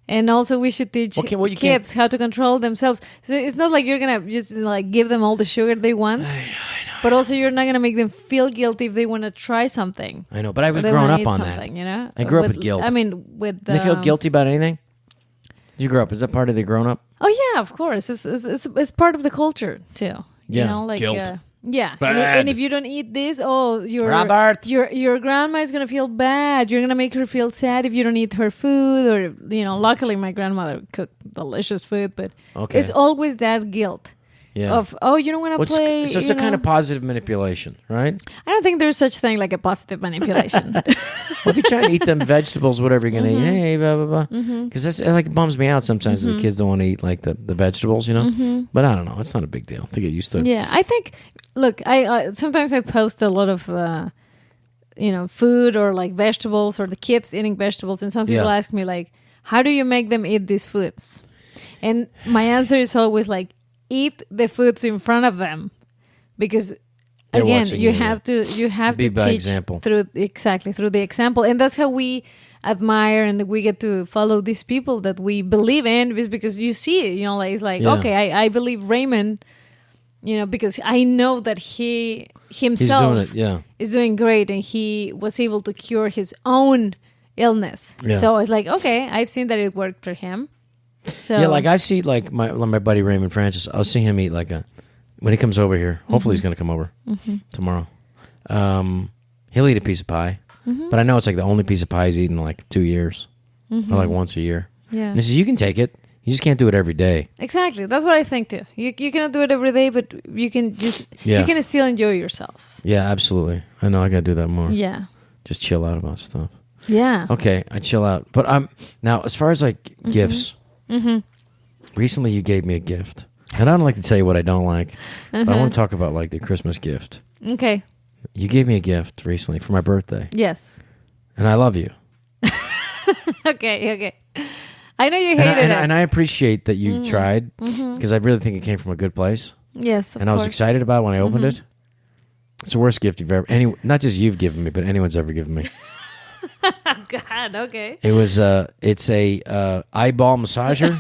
Speaker 2: And also, we should teach kids how to control themselves. So it's not like you're gonna just like give them all the sugar they want. I know. But also, you're not gonna make them feel guilty if they want to try something.
Speaker 1: I know, but I was grown up on that.
Speaker 2: You know,
Speaker 1: I grew up with guilt.
Speaker 2: I mean, with
Speaker 1: they feel guilty about anything. You grew up. Is that part of the grown up?
Speaker 2: Oh yeah, of course. It's part of the culture too.
Speaker 1: Yeah,
Speaker 2: you know, like
Speaker 1: guilt.
Speaker 2: Yeah, and if you don't eat this, your grandma is gonna feel bad. You're gonna make her feel sad if you don't eat her food, or you know. Luckily, my grandmother cooked delicious food, but it's always that guilt.
Speaker 1: Yeah.
Speaker 2: Of you don't want to play.
Speaker 1: So it's a kind of positive manipulation, right?
Speaker 2: I don't think there's such thing like a positive manipulation.
Speaker 1: Well, if you try to eat them vegetables, whatever you're gonna eat, hey, blah blah blah, because that's like it bums me out sometimes that the kids don't want to eat like the vegetables, you know. But I don't know, it's not a big deal to get used to.
Speaker 2: Yeah, I think. Look, I sometimes I post a lot of you know, food or like vegetables or the kids eating vegetables, and some people ask me like, how do you make them eat these foods? And my answer is always like, eat the foods in front of them, because again, you have to teach
Speaker 1: example.
Speaker 2: through the example, and that's how we admire and we get to follow these people that we believe in, is because you see it, you know, like it's like okay, I believe Raymond, you know, because I know that he himself is doing great, and he was able to cure his own illness. So it's like, okay, I've seen that it worked for him. So
Speaker 1: yeah, like I see like my buddy Raymond Francis. I'll see him eat like when he comes over here. Hopefully he's going to come over tomorrow. He'll eat a piece of pie, but I know it's like the only piece of pie he's eaten in like 2 years, or like once a year. Yeah, and he says you can take it. You just can't do it every day.
Speaker 2: Exactly, that's what I think too. You cannot do it every day, but you can just you can still enjoy yourself.
Speaker 1: Yeah, absolutely. I know I got to do that more.
Speaker 2: Yeah,
Speaker 1: just chill out about stuff.
Speaker 2: Yeah.
Speaker 1: Okay, I chill out, but now as far as like gifts. Recently you gave me a gift, and I don't like to tell you what I don't like, but I want to talk about like the Christmas gift. Okay. You gave me a gift recently for my birthday.
Speaker 2: Yes.
Speaker 1: And I love you.
Speaker 2: Okay. I know you hated it.
Speaker 1: And I appreciate that you tried, because I really think it came from a good place.
Speaker 2: Yes,
Speaker 1: and I was excited about it when I opened it. It's the worst gift you've ever... not just you've given me, but anyone's ever given me.
Speaker 2: God, okay.
Speaker 1: It was it's a eyeball massager.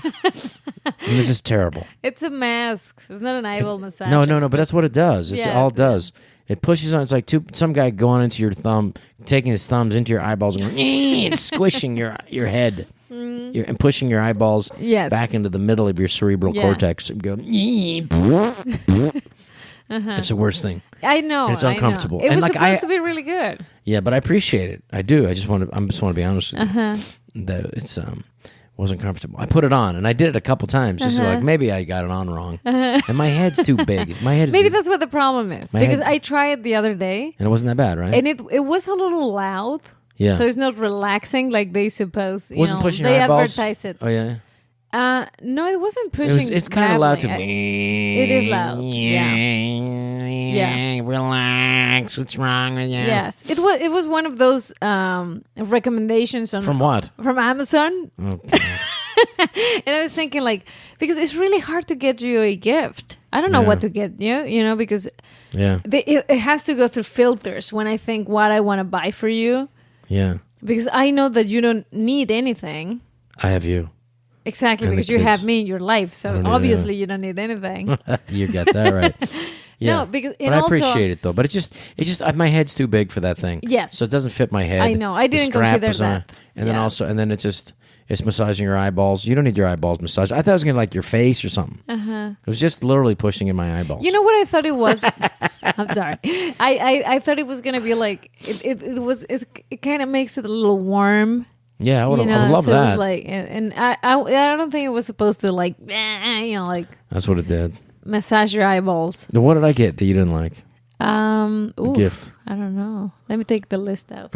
Speaker 1: It was just terrible.
Speaker 2: It's a mask. It's not an eyeball massager.
Speaker 1: No, but that's what it does. It's all it does. It pushes on. It's like some guy going into your thumb, taking his thumbs into your eyeballs and squishing your head, and pushing your eyeballs back into the middle of your cerebral cortex. And go. It's the worst thing.
Speaker 2: I know.
Speaker 1: And it's uncomfortable.
Speaker 2: It was supposed to be really good.
Speaker 1: Yeah, but I appreciate it. I do. I just want to be honest with you. That it's wasn't comfortable. I put it on, and I did it a couple times, just so like maybe I got it on wrong, and my head's too big. My head is
Speaker 2: maybe that's what the problem is, because I tried it the other day,
Speaker 1: and it wasn't that bad, right?
Speaker 2: And it was a little loud, so it's not relaxing like they suppose.
Speaker 1: Wasn't pushing
Speaker 2: they
Speaker 1: eyeballs?
Speaker 2: Advertise it.
Speaker 1: Oh yeah.
Speaker 2: No, it wasn't pushing.
Speaker 1: It's kind of loud to
Speaker 2: me. It is loud. Yeah.
Speaker 1: Relax. What's wrong with you?
Speaker 2: Yes. It was one of those recommendations
Speaker 1: from what?
Speaker 2: From Amazon.
Speaker 1: Oh, God.
Speaker 2: And I was thinking, like, because it's really hard to get you a gift. I don't know what to get you, because it has to go through filters when I think what I want to buy for you.
Speaker 1: Yeah.
Speaker 2: Because I know that you don't need anything.
Speaker 1: I have you.
Speaker 2: Exactly, because you have me in your life, so obviously you don't need anything.
Speaker 1: You got that right. Yeah.
Speaker 2: No, because
Speaker 1: but I appreciate it though. But it's just my head's too big for that thing.
Speaker 2: Yes,
Speaker 1: so it doesn't fit my head.
Speaker 2: I know. I didn't consider that.
Speaker 1: And then it's massaging your eyeballs. You don't need your eyeballs massaged. I thought it was gonna like your face or something. It was just literally pushing in my eyeballs.
Speaker 2: You know what I thought it was? I'm sorry. I thought it was gonna be like it kind of makes it a little warm.
Speaker 1: Yeah, I would love that. It was
Speaker 2: like, and I don't think it was supposed to like, like.
Speaker 1: That's what it did.
Speaker 2: Massage your eyeballs.
Speaker 1: Now, what did I get that you didn't like? A gift.
Speaker 2: I don't know. Let me take the list out.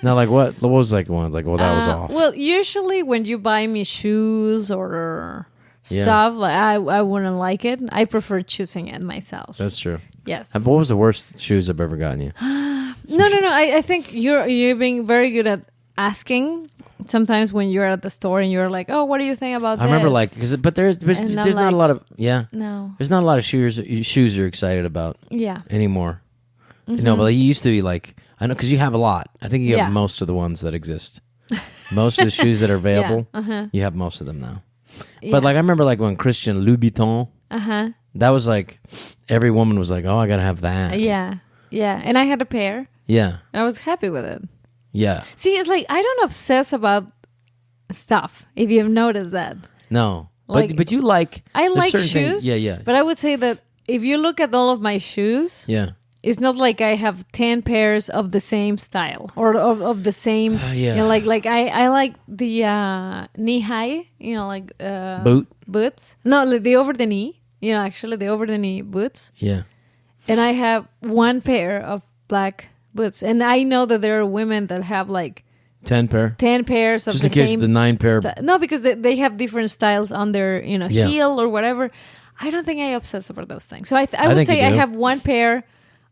Speaker 1: Now, like what? What was like one? Like, well, that was off.
Speaker 2: Well, usually when you buy me shoes or stuff, like I wouldn't like it. I prefer choosing it myself.
Speaker 1: That's true.
Speaker 2: Yes.
Speaker 1: And what was the worst shoes I've ever gotten you?
Speaker 2: No. I think you're being very good at asking. Sometimes when you're at the store and you're like, oh, what do you think about this?
Speaker 1: I remember but there's not a lot of
Speaker 2: no.
Speaker 1: There's not a lot of shoes you're excited about anymore.
Speaker 2: Mm-hmm.
Speaker 1: But you used to be like, I know because you have a lot. I think you have most of the ones that exist. Most of the shoes that are available, you have most of them now. But like I remember like when Christian Louboutin, that was like every woman was like, oh, I gotta have that.
Speaker 2: Yeah, and I had a pair.
Speaker 1: Yeah,
Speaker 2: and I was happy with it.
Speaker 1: Yeah.
Speaker 2: See, it's like I don't obsess about stuff. If you've noticed that.
Speaker 1: No,
Speaker 2: like,
Speaker 1: but you like.
Speaker 2: I like shoes.
Speaker 1: Things, yeah.
Speaker 2: But I would say that if you look at all of my shoes, it's not like I have 10 pairs of the same style or of the same. Like I like the knee high. Like boots. No, like the over the knee. Actually the over the knee boots.
Speaker 1: Yeah.
Speaker 2: And I have one pair of black boots, and I know that there are women that have like
Speaker 1: 10
Speaker 2: pairs of
Speaker 1: just
Speaker 2: the
Speaker 1: in case
Speaker 2: same
Speaker 1: the 9 pair.
Speaker 2: No, because they have different styles on their heel or whatever. I don't think I obsess over those things. So I would say I have one pair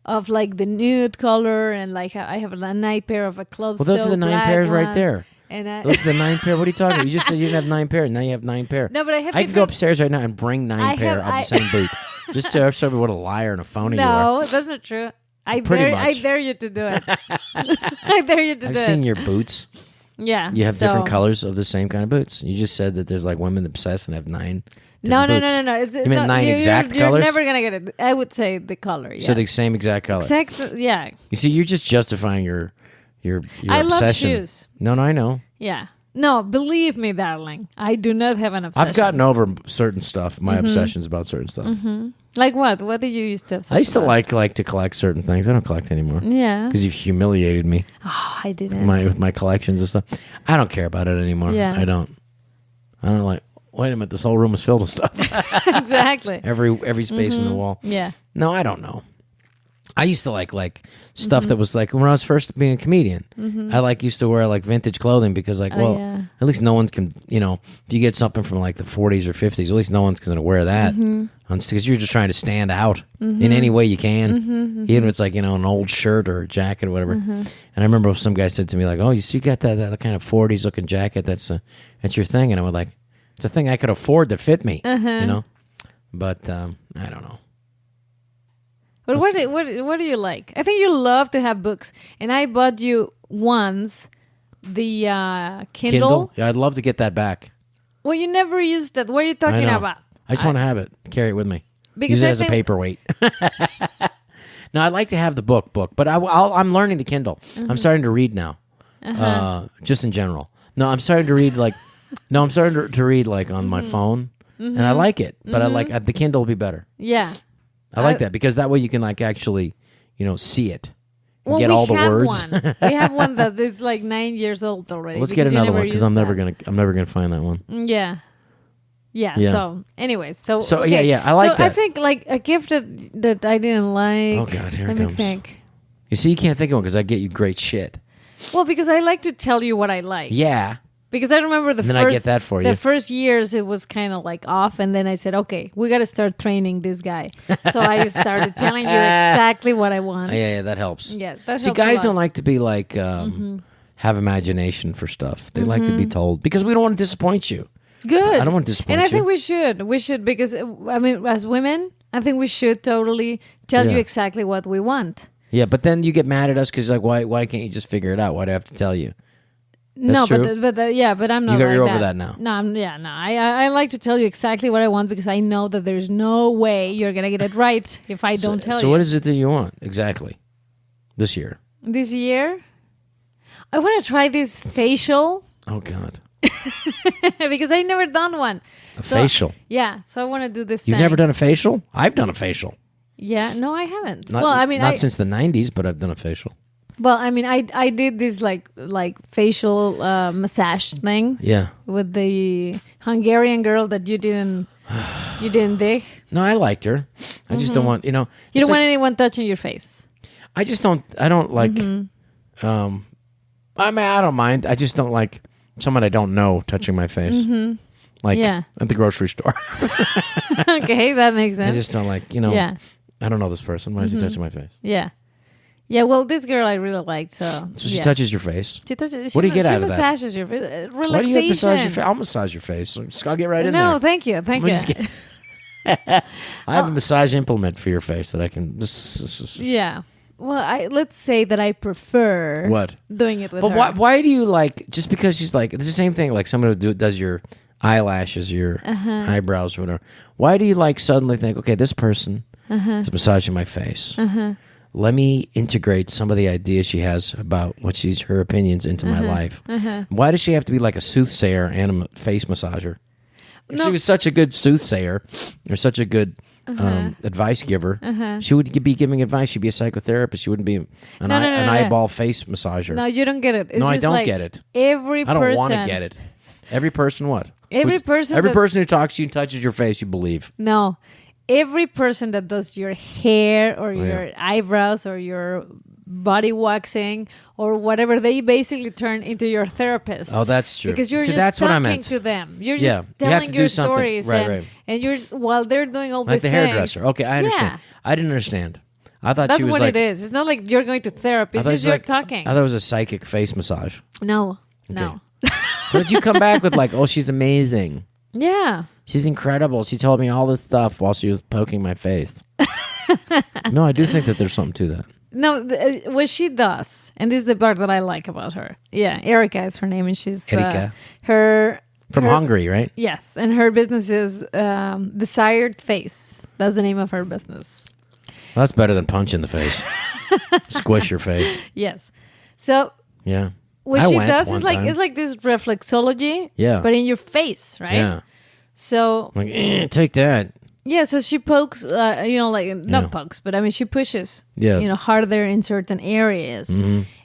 Speaker 2: of like the nude color, and like I have a 9 pair of a closed.
Speaker 1: Well, those are the 9 pairs right there.
Speaker 2: And
Speaker 1: those are the 9 pair. What are you talking about? You just said you didn't have 9 pair. Now you have 9 pair.
Speaker 2: No, but I
Speaker 1: could go upstairs right now and bring 9 pair of the same boot. Just to show me what a liar and a phony you are.
Speaker 2: No, that's not true. I dare you to do it. I dare you to do it.
Speaker 1: I've seen your boots.
Speaker 2: Yeah.
Speaker 1: You have different colors of the same kind of boots. You just said that there's like women obsessed and have 9.
Speaker 2: No.
Speaker 1: It's, you mean 9 exact colors?
Speaker 2: You're never going to get it. I would say the color, yes.
Speaker 1: So the same exact color?
Speaker 2: Yeah.
Speaker 1: You see, you're just justifying your
Speaker 2: I
Speaker 1: obsession.
Speaker 2: love shoes.
Speaker 1: No, I know.
Speaker 2: Yeah. No, believe me, darling. I do not have an obsession.
Speaker 1: I've gotten over certain stuff, my obsessions about certain stuff.
Speaker 2: Mm-hmm. Like what? What did you used to obsess
Speaker 1: I used to
Speaker 2: about?
Speaker 1: like to collect certain things. I don't collect anymore.
Speaker 2: Yeah.
Speaker 1: Because you've humiliated me.
Speaker 2: Oh, I didn't.
Speaker 1: With my collections and stuff. I don't care about it anymore.
Speaker 2: Yeah.
Speaker 1: I don't like, wait a minute, this whole room is filled with stuff.
Speaker 2: Exactly.
Speaker 1: Every space in the wall.
Speaker 2: Yeah.
Speaker 1: No, I don't know. I used to like stuff that was like when I was first being a comedian. I used to wear like vintage clothing because at least no one can, if you get something from like the 40s or 50s, at least no one's going to wear that because you're just trying to stand out in any way you can, even if it's like, an old shirt or a jacket or whatever. And I remember some guy said to me like, oh, you got that kind of 40s looking jacket. That's your thing. And I was like, it's a thing I could afford to fit me, But I don't know.
Speaker 2: But what do you like? I think you love to have books. And I bought you once the Kindle.
Speaker 1: Yeah, I'd love to get that back.
Speaker 2: Well, you never used that. What are you talking about?
Speaker 1: I just want to have it. Carry it with me.
Speaker 2: Because
Speaker 1: Use it as a paperweight. No, I'd like to have the book, but I'm learning the Kindle. I'm starting to read now, just in general. No, I'm starting to read to read like on my phone, and I like it. But I like the Kindle will be better.
Speaker 2: Yeah,
Speaker 1: I like that because that way you can like actually, see it.
Speaker 2: Well,
Speaker 1: get all the words.
Speaker 2: We have one that is like 9 years old already.
Speaker 1: Let's get another one because I'm never gonna find that one.
Speaker 2: Yeah. So, anyways,
Speaker 1: okay. yeah, I like that.
Speaker 2: I think like a gift that I didn't like.
Speaker 1: Oh God, here it comes.
Speaker 2: Let me think.
Speaker 1: You see, you can't think of one because I get you great shit.
Speaker 2: Well, because I like to tell you what I like.
Speaker 1: Yeah.
Speaker 2: Because I remember
Speaker 1: I get that for you.
Speaker 2: The first years it was kind of like off, and then I said, okay, we got to start training this guy. So I started telling you exactly what I want.
Speaker 1: Yeah, that helps.
Speaker 2: Yeah, that helps.
Speaker 1: See, guys don't like to be like have imagination for stuff. They like to be told because we don't want to disappoint you.
Speaker 2: Good.
Speaker 1: I don't want to disappoint you.
Speaker 2: And I think we should. We should because, I mean, as women, I think we should totally tell you exactly what we want.
Speaker 1: Yeah, but then you get mad at us because like, why can't you just figure it out? Why do I have to tell you?
Speaker 2: That's but I'm not.
Speaker 1: You're over that now.
Speaker 2: No, I like to tell you exactly what I want because I know that there's no way you're gonna get it right if I don't tell you.
Speaker 1: So what is it that you want exactly this year?
Speaker 2: This year, I want to try this facial.
Speaker 1: Oh God.
Speaker 2: Because I never done one.
Speaker 1: Facial.
Speaker 2: Yeah, so I want to do this.
Speaker 1: You've never done a facial? I've done a facial.
Speaker 2: Yeah, no, I haven't.
Speaker 1: Not since the 90s, but I've done a facial.
Speaker 2: Well, I mean, I did this like facial massage thing.
Speaker 1: Yeah.
Speaker 2: With the Hungarian girl that you didn't dig.
Speaker 1: No, I liked her. I just don't want,
Speaker 2: You don't want anyone touching your face.
Speaker 1: I don't like, I mean, I don't mind. I just don't like someone I don't know touching my face. Like at the grocery store.
Speaker 2: Okay, that makes sense.
Speaker 1: I just don't like, I don't know this person. Why is he touching my face?
Speaker 2: Yeah. Yeah, well, this girl I really liked, so
Speaker 1: she touches your face.
Speaker 2: What
Speaker 1: do you get out of that?
Speaker 2: She massages your face. Relaxation.
Speaker 1: Why do you massage your face? I'll massage your face. I'll get right in there.
Speaker 2: No, thank you.
Speaker 1: I have a massage implement for your face that I can just...
Speaker 2: Yeah. Well, let's say that I prefer doing it with her.
Speaker 1: But why do you like, just because she's like, it's the same thing, like someone who does your eyelashes, your eyebrows or whatever. Why do you like suddenly think, okay, this person is massaging my face. Let me integrate some of the ideas she has about her opinions into my life. Why does she have to be like a soothsayer and a face massager? If she was such a good soothsayer or such a good advice giver, she would be giving advice. She'd be a psychotherapist. She wouldn't be an eyeball face massager.
Speaker 2: No, you don't get it.
Speaker 1: I don't get it. I don't want to get it. Every person what? Every person who talks to you and touches your face, you believe.
Speaker 2: No. Every person that does your hair or your eyebrows or your body waxing or whatever, they basically turn into your therapist.
Speaker 1: Oh, that's true.
Speaker 2: Because you're just talking to them. You're just telling your stories. And you're while they're doing all
Speaker 1: like
Speaker 2: these things.
Speaker 1: Like the hairdresser. Okay, I understand. Yeah. I didn't understand. I thought
Speaker 2: that's
Speaker 1: she was
Speaker 2: what
Speaker 1: like...
Speaker 2: it is. It's not like you're going to therapy. It's just you're talking.
Speaker 1: I thought it was a psychic face massage.
Speaker 2: No.
Speaker 1: Okay. No. But you come back with like, oh, she's amazing.
Speaker 2: Yeah.
Speaker 1: She's incredible. She told me all this stuff while she was poking my face. No, I do think that there's something to that.
Speaker 2: No, what she does, and this is the part that I like about her. Yeah, Erica is her name, and she's
Speaker 1: Erika.
Speaker 2: From
Speaker 1: Hungary, right?
Speaker 2: Yes, and her business is Desired Face. That's the name of her business.
Speaker 1: Well, that's better than punch in the face. Squish your face.
Speaker 2: Yes. So
Speaker 1: yeah.
Speaker 2: What she does is like it's like this reflexology, but in your face, right? Yeah. So
Speaker 1: like, take that.
Speaker 2: Yeah, so she pokes, not pokes, but I mean she pushes, harder in certain areas,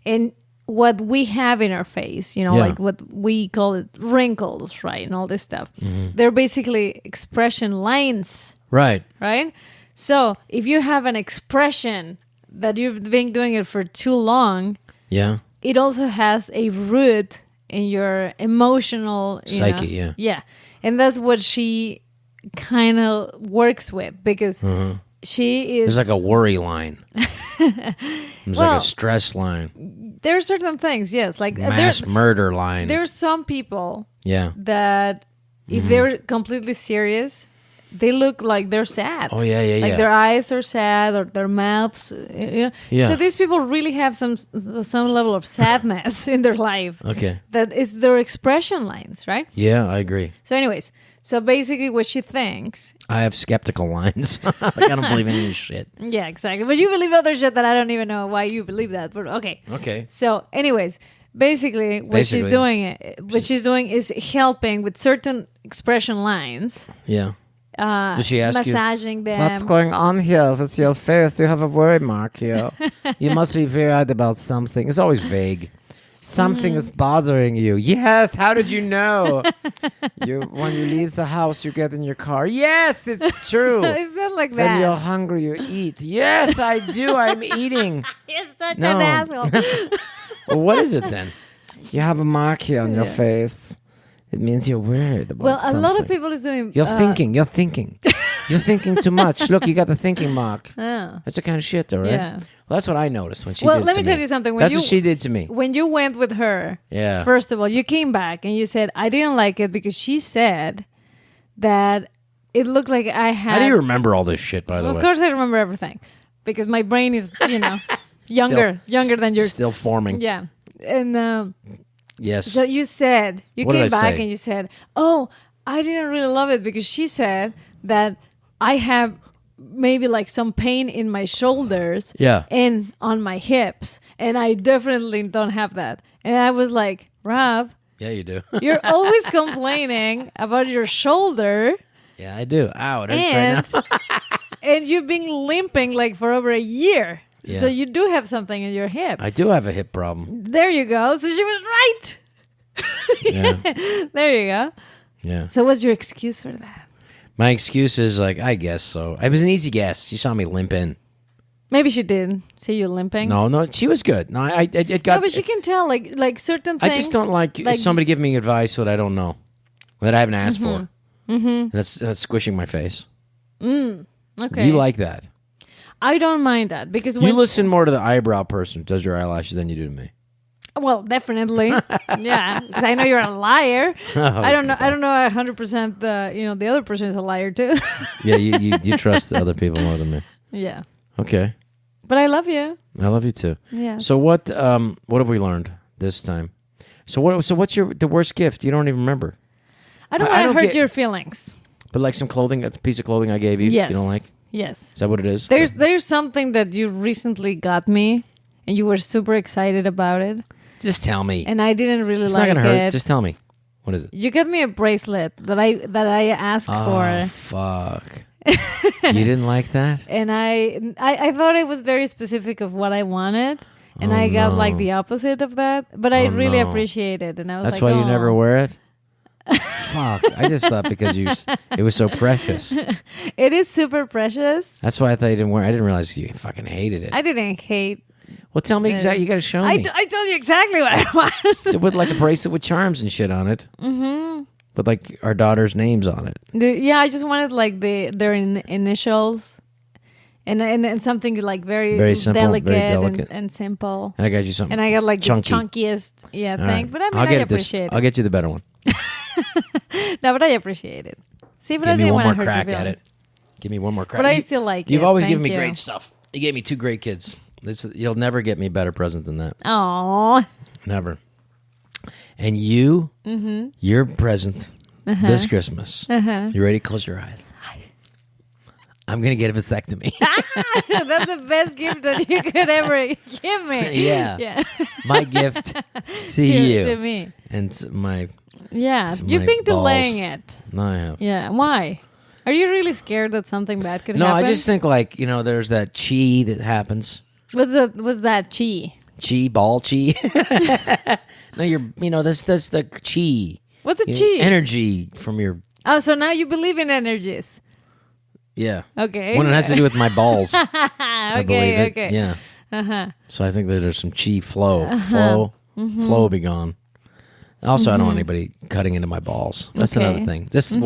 Speaker 2: and what we have in our face, like what we call it wrinkles, right, and all this stuff. They're basically expression lines,
Speaker 1: right?
Speaker 2: Right. So if you have an expression that you've been doing it for too long, it also has a root in your emotional
Speaker 1: psyche,
Speaker 2: yeah, and that's what she kind of works with because she is.
Speaker 1: There's like a worry line. There's like a stress line.
Speaker 2: There are certain things, yes, like
Speaker 1: mass murder line.
Speaker 2: There's some people, that if they're completely serious, they look like they're sad.
Speaker 1: Oh, yeah.
Speaker 2: Like their eyes are sad or their mouths.
Speaker 1: Yeah.
Speaker 2: So these people really have some level of sadness in their life.
Speaker 1: Okay.
Speaker 2: That is their expression lines, right?
Speaker 1: Yeah, I agree.
Speaker 2: So anyways, so basically what she thinks.
Speaker 1: I have skeptical lines. Like, I don't believe any of this shit.
Speaker 2: Yeah, exactly. But you believe other shit that I don't even know why you believe that. But okay.
Speaker 1: Okay.
Speaker 2: So anyways, basically what she's doing is helping with certain expression lines.
Speaker 1: Yeah. Does she ask
Speaker 2: massaging them?
Speaker 3: What's going on here with your face? You have a worry mark here. You must be worried about something. It's always vague. Something is bothering you. Yes, how did you know? When you leave the house, you get in your car. Yes, it's true.
Speaker 2: Is that like that?
Speaker 3: When you're hungry, you eat. Yes, I do. I'm eating.
Speaker 2: You're such an asshole.
Speaker 1: Well, what is it then?
Speaker 3: You have a mark here on your face. It means you're worried about something.
Speaker 2: A lot of people is doing...
Speaker 3: You're thinking. You're thinking too much. Look, you got the thinking mark.
Speaker 2: Oh.
Speaker 1: That's the kind of shit, though, right?
Speaker 2: Yeah.
Speaker 1: Well, that's what I noticed when she did
Speaker 2: Well,
Speaker 1: it
Speaker 2: let me tell you something.
Speaker 1: That's what she did to me.
Speaker 2: When you went with her,
Speaker 1: Yeah.
Speaker 2: first of all, you came back and you said, I didn't like it because she said that it looked like I had...
Speaker 1: How do you remember all this shit, by the way?
Speaker 2: Of course I remember everything because my brain is, younger than yours.
Speaker 1: Still forming.
Speaker 2: Yeah. And...
Speaker 1: Yes.
Speaker 2: So you said, you
Speaker 1: What did
Speaker 2: came
Speaker 1: I
Speaker 2: back
Speaker 1: say?
Speaker 2: and you said, oh, I didn't really love it because she said that I have maybe like some pain in my shoulders and on my hips. And I definitely don't have that. And I was like, Rob.
Speaker 1: Yeah, you do.
Speaker 2: You're always complaining about your shoulder.
Speaker 1: Yeah, I do. Ow, it hurts right now.
Speaker 2: And you've been limping like for over a year.
Speaker 1: Yeah.
Speaker 2: So you do have something in your hip.
Speaker 1: I do have a hip problem.
Speaker 2: There you go. So she was right.
Speaker 1: Yeah.
Speaker 2: There you go.
Speaker 1: Yeah.
Speaker 2: So what's your excuse for that?
Speaker 1: My excuse is like, I guess so. It was an easy guess. She saw me limp in.
Speaker 2: Maybe she did see you limping.
Speaker 1: No, she was good. No, it got.
Speaker 2: No, but she can tell like certain things.
Speaker 1: I just don't like somebody giving me advice that I don't know, that I haven't asked for. Mm-hmm. That's squishing my face.
Speaker 2: Okay.
Speaker 1: You like that?
Speaker 2: I don't mind that because
Speaker 1: You listen more to the eyebrow person who does your eyelashes than you do to me.
Speaker 2: Well, definitely, yeah. Because I know you're a liar. I don't know. I don't know 100%. The other person is a liar too.
Speaker 1: Yeah, you trust the other people more than me.
Speaker 2: Yeah.
Speaker 1: Okay.
Speaker 2: But I love you.
Speaker 1: I love you too.
Speaker 2: Yeah.
Speaker 1: So what have we learned this time? So what's the worst gift? You don't even remember.
Speaker 2: I don't want to hurt your feelings.
Speaker 1: But like some clothing, a piece of clothing I gave you,
Speaker 2: Yes.
Speaker 1: you don't like?
Speaker 2: Yes.
Speaker 1: Is that what it is?
Speaker 2: There's something that you recently got me, and you were super excited about it.
Speaker 1: Just tell me.
Speaker 2: And I didn't really
Speaker 1: it's
Speaker 2: like it.
Speaker 1: It's not gonna hurt. Just tell me. What is it?
Speaker 2: You got me a bracelet that I asked for.
Speaker 1: Oh, fuck. You didn't like that?
Speaker 2: And I thought it was very specific of what I wanted. And I got like the opposite of that. But I really appreciate it. And I was
Speaker 1: That's
Speaker 2: like,
Speaker 1: why you never wear it? Fuck. I just thought because it was so precious.
Speaker 2: It is super precious.
Speaker 1: That's why I thought you didn't wear it. I didn't realize you fucking hated it.
Speaker 2: I didn't hate.
Speaker 1: Well, tell me exactly. You got to show me.
Speaker 2: I told you exactly what I want.
Speaker 1: So with like a bracelet with charms and shit on it. Mm-hmm. With like our daughter's names on it.
Speaker 2: I just wanted like their initials. And something like very simple, delicate. And simple.
Speaker 1: And I got you something.
Speaker 2: And I got like
Speaker 1: chunky.
Speaker 2: the chunkiest thing.
Speaker 1: Right.
Speaker 2: But I appreciate it.
Speaker 1: I'll get you the better one.
Speaker 2: No, but I appreciate it. See, but
Speaker 1: Give
Speaker 2: I
Speaker 1: me
Speaker 2: didn't
Speaker 1: one
Speaker 2: want
Speaker 1: more
Speaker 2: to hurt
Speaker 1: crack
Speaker 2: your
Speaker 1: at
Speaker 2: feelings.
Speaker 1: it. Give me one more crack.
Speaker 2: But I still like it.
Speaker 1: You've always
Speaker 2: Thank
Speaker 1: given me
Speaker 2: you.
Speaker 1: great stuff. You gave me 2 great kids. You'll never get me a better present than that.
Speaker 2: Aww.
Speaker 1: Never. And you, your present this Christmas. You ready? Close your eyes. I'm going to get a vasectomy.
Speaker 2: That's the best gift that you could ever give me.
Speaker 1: Yeah. My gift to you.
Speaker 2: To me.
Speaker 1: And my...
Speaker 2: Yeah.
Speaker 1: my
Speaker 2: You've been
Speaker 1: balls.
Speaker 2: delaying it.
Speaker 1: No, I have.
Speaker 2: Yeah. Why? Are you really scared that something bad could
Speaker 1: No,
Speaker 2: happen?
Speaker 1: I just think like, there's that chi that happens.
Speaker 2: What's that chi?
Speaker 1: Chi, ball chi. No, that's the chi.
Speaker 2: What's a chi?
Speaker 1: Energy from your...
Speaker 2: Oh, so now you believe in energies.
Speaker 1: Yeah.
Speaker 2: Okay.
Speaker 1: When it has to do with my balls. I believe it.
Speaker 2: Okay.
Speaker 1: Yeah.
Speaker 2: Uh-huh.
Speaker 1: So I think that there's some chi flow. Flow will be gone. Also, I don't want anybody cutting into my balls. That's another thing. This is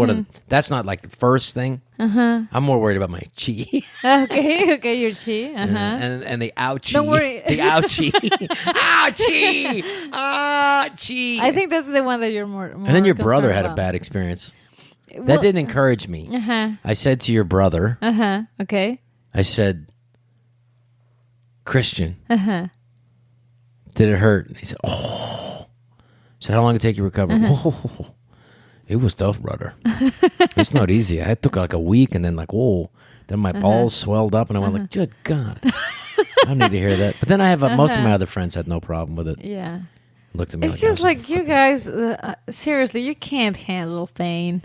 Speaker 1: that's not like the first thing. I'm more worried about my chi.
Speaker 2: Okay, your chi.
Speaker 1: And the ouchie.
Speaker 2: Don't worry.
Speaker 1: The ouchie. Ouchie. Ouchie.
Speaker 2: I think that's the one that you're more
Speaker 1: and then your brother
Speaker 2: concerned
Speaker 1: had a
Speaker 2: about.
Speaker 1: bad experience. That didn't encourage me. I said to your brother,
Speaker 2: okay.
Speaker 1: I said, Christian, did it hurt? And he said, oh. I said, how long did it take you to recover? Oh, it was tough, brother. It's not easy. It took like a week, and then like, whoa. Then my balls swelled up, and I went like, good God. I don't need to hear that. But then I have, most of my other friends had no problem with it.
Speaker 2: Yeah.
Speaker 1: Looked at me
Speaker 2: it's just like you guys, seriously, you can't handle pain.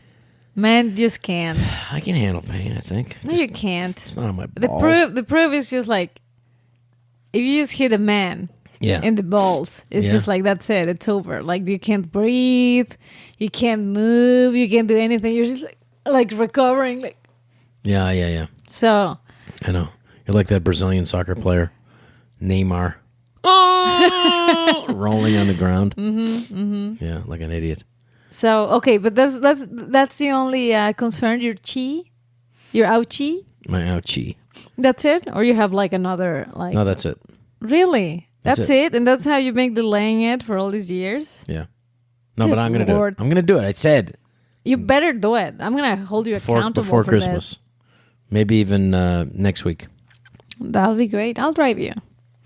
Speaker 2: Men just can't.
Speaker 1: I can handle pain, I think.
Speaker 2: No, you can't.
Speaker 1: It's not on my balls.
Speaker 2: The proof is just like, if you just hit a man in the balls, it's just like, that's it. It's over. Like, you can't breathe. You can't move. You can't do anything. You're just like recovering. Like.
Speaker 1: Yeah.
Speaker 2: So.
Speaker 1: I know. You're like that Brazilian soccer player, Neymar. Oh! Rolling on the ground. Yeah, like an idiot.
Speaker 2: So, okay, but that's the only concern, your chi? Your ouchie?
Speaker 1: My ouchie.
Speaker 2: That's it? Or you have like another like...
Speaker 1: No, that's it.
Speaker 2: Really? That's it? And that's how you've been delaying it for all these years?
Speaker 1: Yeah. No, but I'm going to do it. I'm going to do it. I said.
Speaker 2: You better do it. I'm going to hold you accountable
Speaker 1: before
Speaker 2: for
Speaker 1: Christmas.
Speaker 2: This.
Speaker 1: Maybe even next week.
Speaker 2: That'll be great. I'll drive you.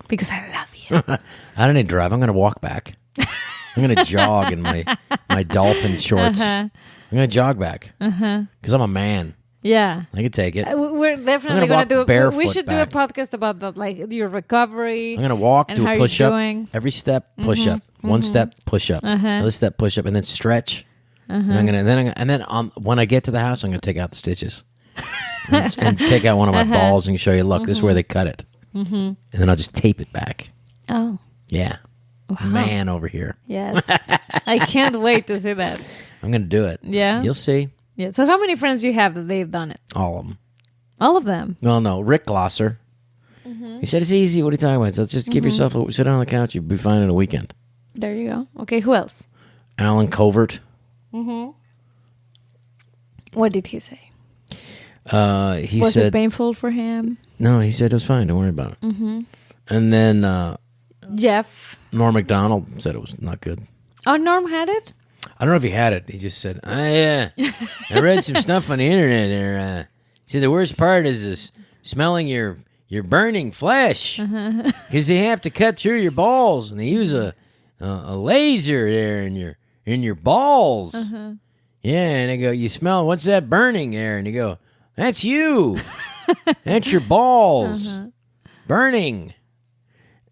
Speaker 2: Because I love you.
Speaker 1: I don't need to drive. I'm going to walk back. I'm going to jog in my dolphin shorts. I'm going to jog back. Because I'm a man.
Speaker 2: Yeah.
Speaker 1: I can take it.
Speaker 2: We're definitely going to do
Speaker 1: barefoot.
Speaker 2: We should do a podcast about that, like your recovery.
Speaker 1: I'm going to walk, do a push up. Every step, push up. One step, push up. Another step, push up, and then stretch. And then when I get to the house, I'm going to take out the stitches. and take out one of my balls and show you, look, this is where they cut it. And then I'll just tape it back.
Speaker 2: Oh.
Speaker 1: Yeah. Wow. Man over here.
Speaker 2: Yes. I can't wait to see that.
Speaker 1: I'm going to do it.
Speaker 2: Yeah?
Speaker 1: You'll see.
Speaker 2: Yeah. So how many friends do you have that they've done it?
Speaker 1: All of them.
Speaker 2: All of them?
Speaker 1: Well, no. Rick Glosser. He said, it's easy. What are you talking about? So just give yourself sit down on the couch. You'll be fine in a weekend.
Speaker 2: There you go. Okay. Who else?
Speaker 1: Alan Covert.
Speaker 2: What did he say?
Speaker 1: He
Speaker 2: was
Speaker 1: said,
Speaker 2: it painful for him?
Speaker 1: No, he said it was fine. Don't worry about it. And then
Speaker 2: Jeff.
Speaker 1: Norm MacDonald said it was not good.
Speaker 2: Oh, Norm had it?
Speaker 1: I don't know if he had it. He just said, I read some stuff on the internet there. He said the worst part is this smelling your burning flesh. Because they have to cut through your balls, and they use a laser there in your balls. Yeah, and they go, you smell, what's that burning there? And you go, that's you. That's your balls. Burning.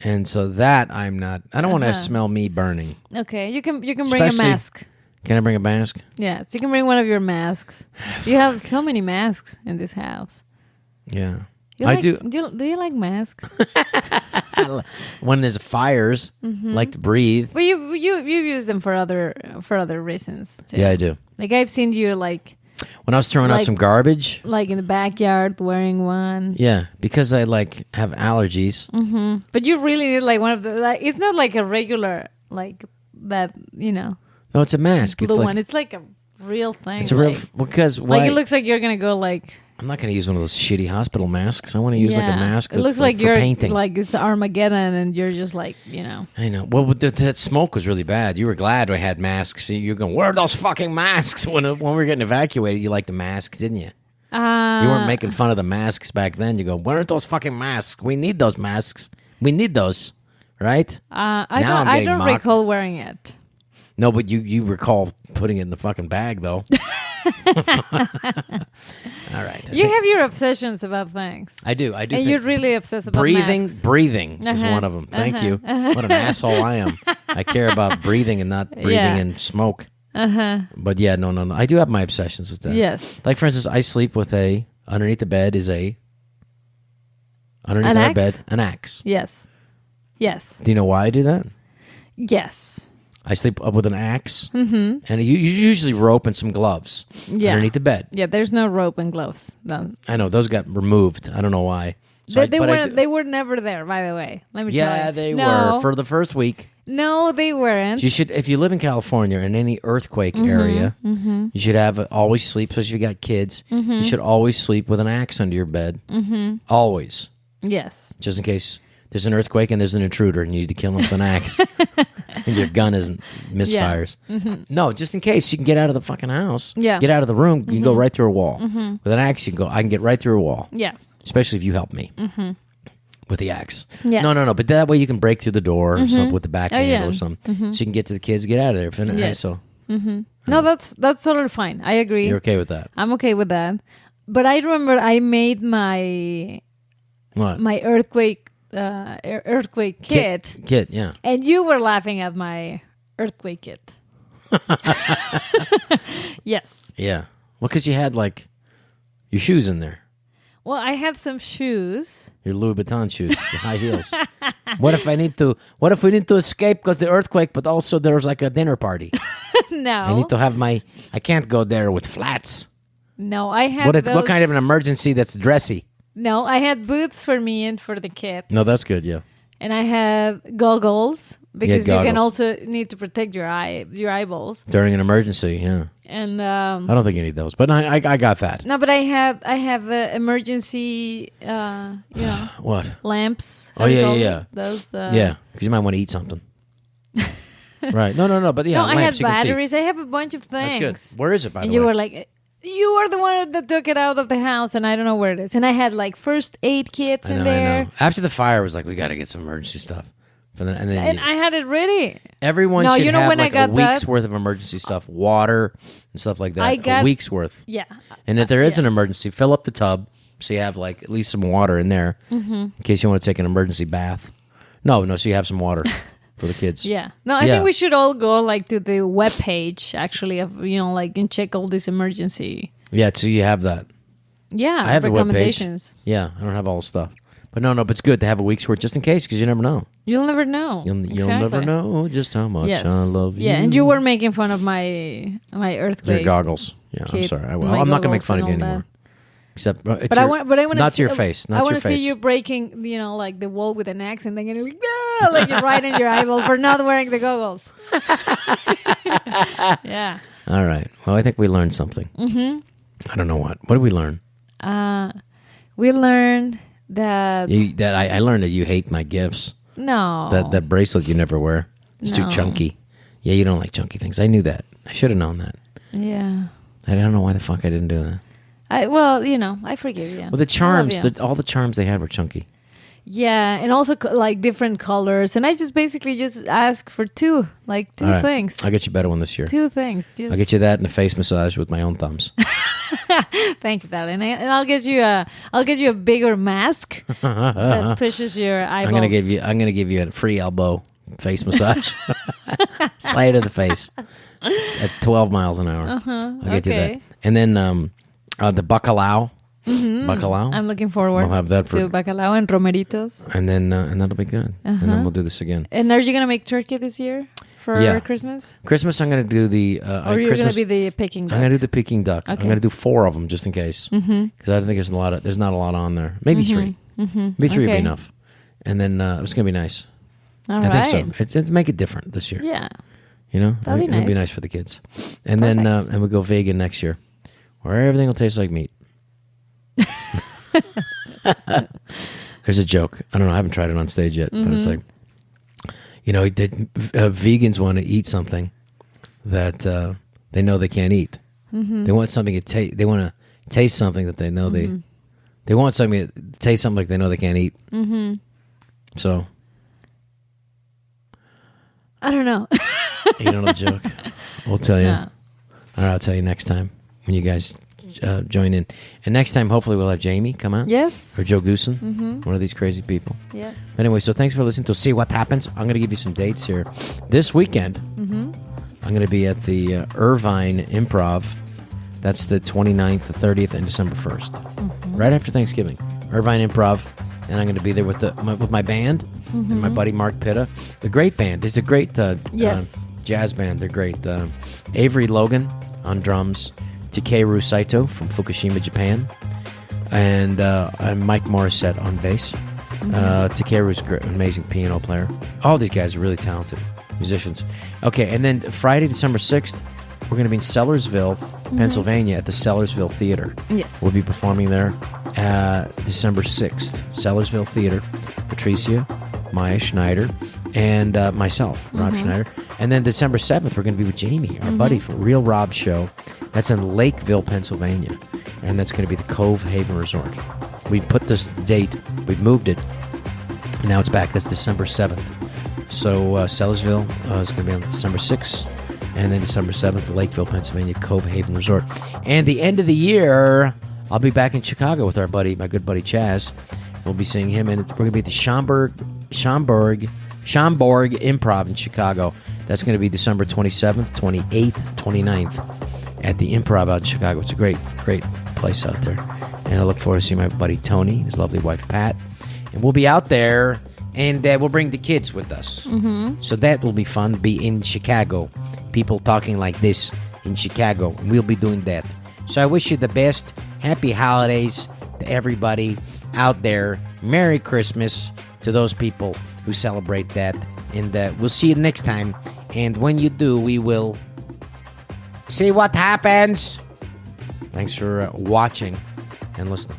Speaker 1: And so that I don't want to smell me burning.
Speaker 2: Okay, you can bring a mask.
Speaker 1: Can I bring a mask?
Speaker 2: Yes, you can bring one of your masks. You have so many masks in this house.
Speaker 1: Yeah.
Speaker 2: Do you like masks?
Speaker 1: When there's fires, like to breathe.
Speaker 2: Well, you use them for other reasons too.
Speaker 1: Yeah, I do.
Speaker 2: Like I've seen you like
Speaker 1: when I was throwing out some garbage,
Speaker 2: like in the backyard wearing one.
Speaker 1: Yeah, because I have allergies.
Speaker 2: But you really need like one of the like. It's not like a regular like that.
Speaker 1: No, it's a mask.
Speaker 2: It's one. It's like a real thing.
Speaker 1: It's a real because
Speaker 2: like it looks like you're gonna go like.
Speaker 1: I'm not going to use one of those shitty hospital masks. I want to use like a mask.
Speaker 2: It looks like
Speaker 1: for
Speaker 2: you're
Speaker 1: painting.
Speaker 2: Like it's Armageddon, and you're just like
Speaker 1: I know. Well, that smoke was really bad. You were glad we had masks. You're going, where are those fucking masks? When we were getting evacuated, you liked the masks, didn't you? You weren't making fun of the masks back then. You go, where are those fucking masks? We need those masks. We need those, right?
Speaker 2: I don't recall wearing it.
Speaker 1: No, but you recall putting it in the fucking bag, though. All right.
Speaker 2: You have your obsessions about things.
Speaker 1: I do.
Speaker 2: And you're really obsessed about masks.
Speaker 1: Breathing is one of them. Thank you. What an asshole I am. I care about breathing and not breathing in smoke. But yeah, no. I do have my obsessions with that.
Speaker 2: Yes.
Speaker 1: Like, for instance, I sleep with underneath the bed is underneath our bed, an axe.
Speaker 2: Yes. Do
Speaker 1: you know why I do that?
Speaker 2: Yes.
Speaker 1: I sleep up with an axe, and usually rope and some gloves underneath the bed.
Speaker 2: Yeah, there's no rope and gloves. No.
Speaker 1: I know, those got removed. I don't know why. So
Speaker 2: they were never there, by the way. Let me tell you.
Speaker 1: Yeah, they were for the first week.
Speaker 2: No, they weren't.
Speaker 1: You should, if you live in California in any earthquake area, you should always sleep, especially if you got kids, you should always sleep with an axe under your bed. Always.
Speaker 2: Yes.
Speaker 1: Just in case there's an earthquake and there's an intruder and you need to kill him with an axe. And your gun isn't misfires. No, just in case you can get out of the fucking house.
Speaker 2: Yeah.
Speaker 1: Get out of the room. You can go right through a wall. With an axe, I can get right through a wall.
Speaker 2: Yeah.
Speaker 1: Especially if you help me. With the axe.
Speaker 2: Yes.
Speaker 1: No. But that way you can break through the door or something with the back handle or something. So you can get to the kids, get out of there.
Speaker 2: Yes.
Speaker 1: So
Speaker 2: No, that's totally fine. I agree.
Speaker 1: you're okay with that?
Speaker 2: I'm okay with that. But I remember I made my
Speaker 1: What?
Speaker 2: earthquake kit,
Speaker 1: Kit, yeah.
Speaker 2: and you were laughing at my earthquake kit. Yes.
Speaker 1: Yeah. Well, because you had like your shoes in there.
Speaker 2: Well, I had some shoes.
Speaker 1: Your Louis Vuitton shoes, your high heels. What if we need to escape because the earthquake, but also there's like a dinner party?
Speaker 2: No.
Speaker 1: I need to have I can't go there with flats.
Speaker 2: No, I had
Speaker 1: What kind of an emergency that's dressy?
Speaker 2: No, I had boots for me and for the kids.
Speaker 1: No, that's good, yeah.
Speaker 2: And I had goggles because you can
Speaker 1: goggles.
Speaker 2: also need to protect your eyeballs.
Speaker 1: During an emergency, yeah.
Speaker 2: And
Speaker 1: I don't think you need those, but I got that.
Speaker 2: no, but I have emergency
Speaker 1: What?
Speaker 2: lamps.
Speaker 1: Oh, yeah.
Speaker 2: Those
Speaker 1: Yeah, because you might want to eat something. Right. No, but yeah,
Speaker 2: no, I had
Speaker 1: lamps, you can see.
Speaker 2: batteries. I have a bunch of things.
Speaker 1: That's good. Where is it, by
Speaker 2: And
Speaker 1: the
Speaker 2: you
Speaker 1: way?
Speaker 2: were like, you were the one that took it out of the house, and I don't know where it is. And I had like first aid kits in there.
Speaker 1: I know. After the fire, it was like, we got to get some emergency stuff. And then
Speaker 2: I had it ready.
Speaker 1: everyone
Speaker 2: No,
Speaker 1: should
Speaker 2: you know
Speaker 1: have
Speaker 2: when I
Speaker 1: like
Speaker 2: got
Speaker 1: a week's
Speaker 2: that?
Speaker 1: worth of emergency stuff, water and stuff like that.
Speaker 2: I got-
Speaker 1: a week's worth.
Speaker 2: Yeah.
Speaker 1: And if there is an emergency, fill up the tub so you have like at least some water in there in case you want to take an emergency bath. No, so you have some water for the kids.
Speaker 2: Yeah. No, I think we should all go like to the webpage actually of like and check all this emergency.
Speaker 1: Yeah, so you have that.
Speaker 2: Yeah.
Speaker 1: I have the webpage.
Speaker 2: recommendations.
Speaker 1: Yeah, I don't have all the stuff. But no, but it's good to have a week's worth just in case because you never know.
Speaker 2: You'll never know.
Speaker 1: You'll never
Speaker 2: Exactly.
Speaker 1: know just how much
Speaker 2: Yes.
Speaker 1: I love you.
Speaker 2: Yeah, and you were making fun of my earthquake.
Speaker 1: Your goggles. Yeah, I'm
Speaker 2: kit,
Speaker 1: sorry.
Speaker 2: my
Speaker 1: I'm not going to make
Speaker 2: goggles
Speaker 1: fun
Speaker 2: and
Speaker 1: of you
Speaker 2: all that.
Speaker 1: anymore. Except, it's
Speaker 2: But I want to
Speaker 1: not
Speaker 2: see
Speaker 1: to your face. Not
Speaker 2: I
Speaker 1: to
Speaker 2: want
Speaker 1: your
Speaker 2: to
Speaker 1: face.
Speaker 2: see you breaking, like the wall with an axe and then getting like, no, like right in your eyeball for not wearing the goggles. Yeah.
Speaker 1: All right. Well, I think we learned something. Mm-hmm. I don't know what. What did we learn?
Speaker 2: We learned that
Speaker 1: I learned that you hate my gifts.
Speaker 2: no,
Speaker 1: That bracelet you never wear. It's too
Speaker 2: No.
Speaker 1: chunky. Yeah, you don't like chunky things. I knew that. I should have known that.
Speaker 2: yeah.
Speaker 1: I don't know why the fuck I didn't do that.
Speaker 2: I forgive you.
Speaker 1: Well, the charms, all the charms they had were chunky.
Speaker 2: Yeah, and also like different colors, and I just basically just ask for two
Speaker 1: All right.
Speaker 2: things.
Speaker 1: I'll get you a better one this year.
Speaker 2: Two things. Just
Speaker 1: I'll get you that and a face massage with my own thumbs.
Speaker 2: Thank you, darling. And I'll get you a bigger mask that pushes your eyeballs.
Speaker 1: I'm gonna give you a free elbow face massage. Slide of the face at 12 miles an hour. I'll get you
Speaker 2: okay.
Speaker 1: that. And then the bacalao. Bacalao.
Speaker 2: I'm looking forward
Speaker 1: I'll have that for
Speaker 2: to bacalao and romeritos.
Speaker 1: and then that'll be good. And then we'll do this again.
Speaker 2: And are you gonna make turkey this year for
Speaker 1: Yeah.
Speaker 2: Christmas?
Speaker 1: Christmas, I'm gonna do the.
Speaker 2: Or you're
Speaker 1: Christmas,
Speaker 2: gonna be the Peking duck?
Speaker 1: I'm gonna do the Peking duck. I'm
Speaker 2: Okay.
Speaker 1: gonna do 4 of them just in case, because I don't think there's not a lot on there. Maybe 3. Maybe 3 would be
Speaker 2: Okay.
Speaker 1: enough. And then it's gonna be nice.
Speaker 2: All
Speaker 1: I
Speaker 2: right.
Speaker 1: think so. It's make it different this year.
Speaker 2: Yeah.
Speaker 1: You know,
Speaker 2: That'd be
Speaker 1: it'll be
Speaker 2: nice.
Speaker 1: nice for the kids. And then and we'll go vegan next year, where everything will taste like meat. There's a joke. I don't know. I haven't tried it on stage yet, but it's like, vegans want to eat something that they know they can't eat. They want something to taste. They want to taste something that they know they want something to taste something like they know they can't eat. So
Speaker 2: I don't know.
Speaker 1: you don't know the joke. We'll tell you.
Speaker 2: No.
Speaker 1: All right, I'll tell you next time when you guys join in. And next time, hopefully, we'll have Jamie come out.
Speaker 2: Yes.
Speaker 1: Or Joe Goosen, one of these crazy people.
Speaker 2: Yes.
Speaker 1: Anyway, so thanks for listening to See What Happens. I'm going to give you some dates here. This weekend, I'm going to be at the Irvine Improv. That's the 29th, the 30th, and December 1st. Right after Thanksgiving. Irvine Improv. And I'm going to be there with my band and my buddy Mark Pitta. The great band. There's a great jazz band. They're great. Avery Logan on drums. Takeru Saito from Fukushima, Japan. And Mike Morissette on bass. Takeru's an amazing piano player. All these guys are really talented musicians. Okay, and then Friday, December 6th, we're going to be in Sellersville, Pennsylvania at the Sellersville Theater.
Speaker 2: Yes.
Speaker 1: We'll be performing there December 6th. Sellersville Theater. Patricia, Maya Schneider, and myself, Rob Schneider. And then December 7th, we're going to be with Jamie, our buddy, for Real Rob Show. That's in Lakeville, Pennsylvania. And that's going to be the Cove Haven Resort. We put this date, we've moved it, and now it's back. That's December 7th. So Sellersville is going to be on December 6th. And then December 7th, Lakeville, Pennsylvania, Cove Haven Resort. And the end of the year, I'll be back in Chicago with my good buddy Chaz. We'll be seeing him, and we're going to be at the Schaumburg Improv in Chicago. That's going to be December 27th, 28th, 29th at the Improv out in Chicago. It's a great place out there. And I look forward to seeing my buddy Tony, his lovely wife Pat. And we'll be out there, and we'll bring the kids with us. So that will be fun, be in Chicago. People talking like this in Chicago. We'll be doing that. So I wish you the best. Happy holidays to everybody out there. Merry Christmas to those people who celebrate that. And we'll see you next time. And when you do, we will see what happens. Thanks for watching and listening.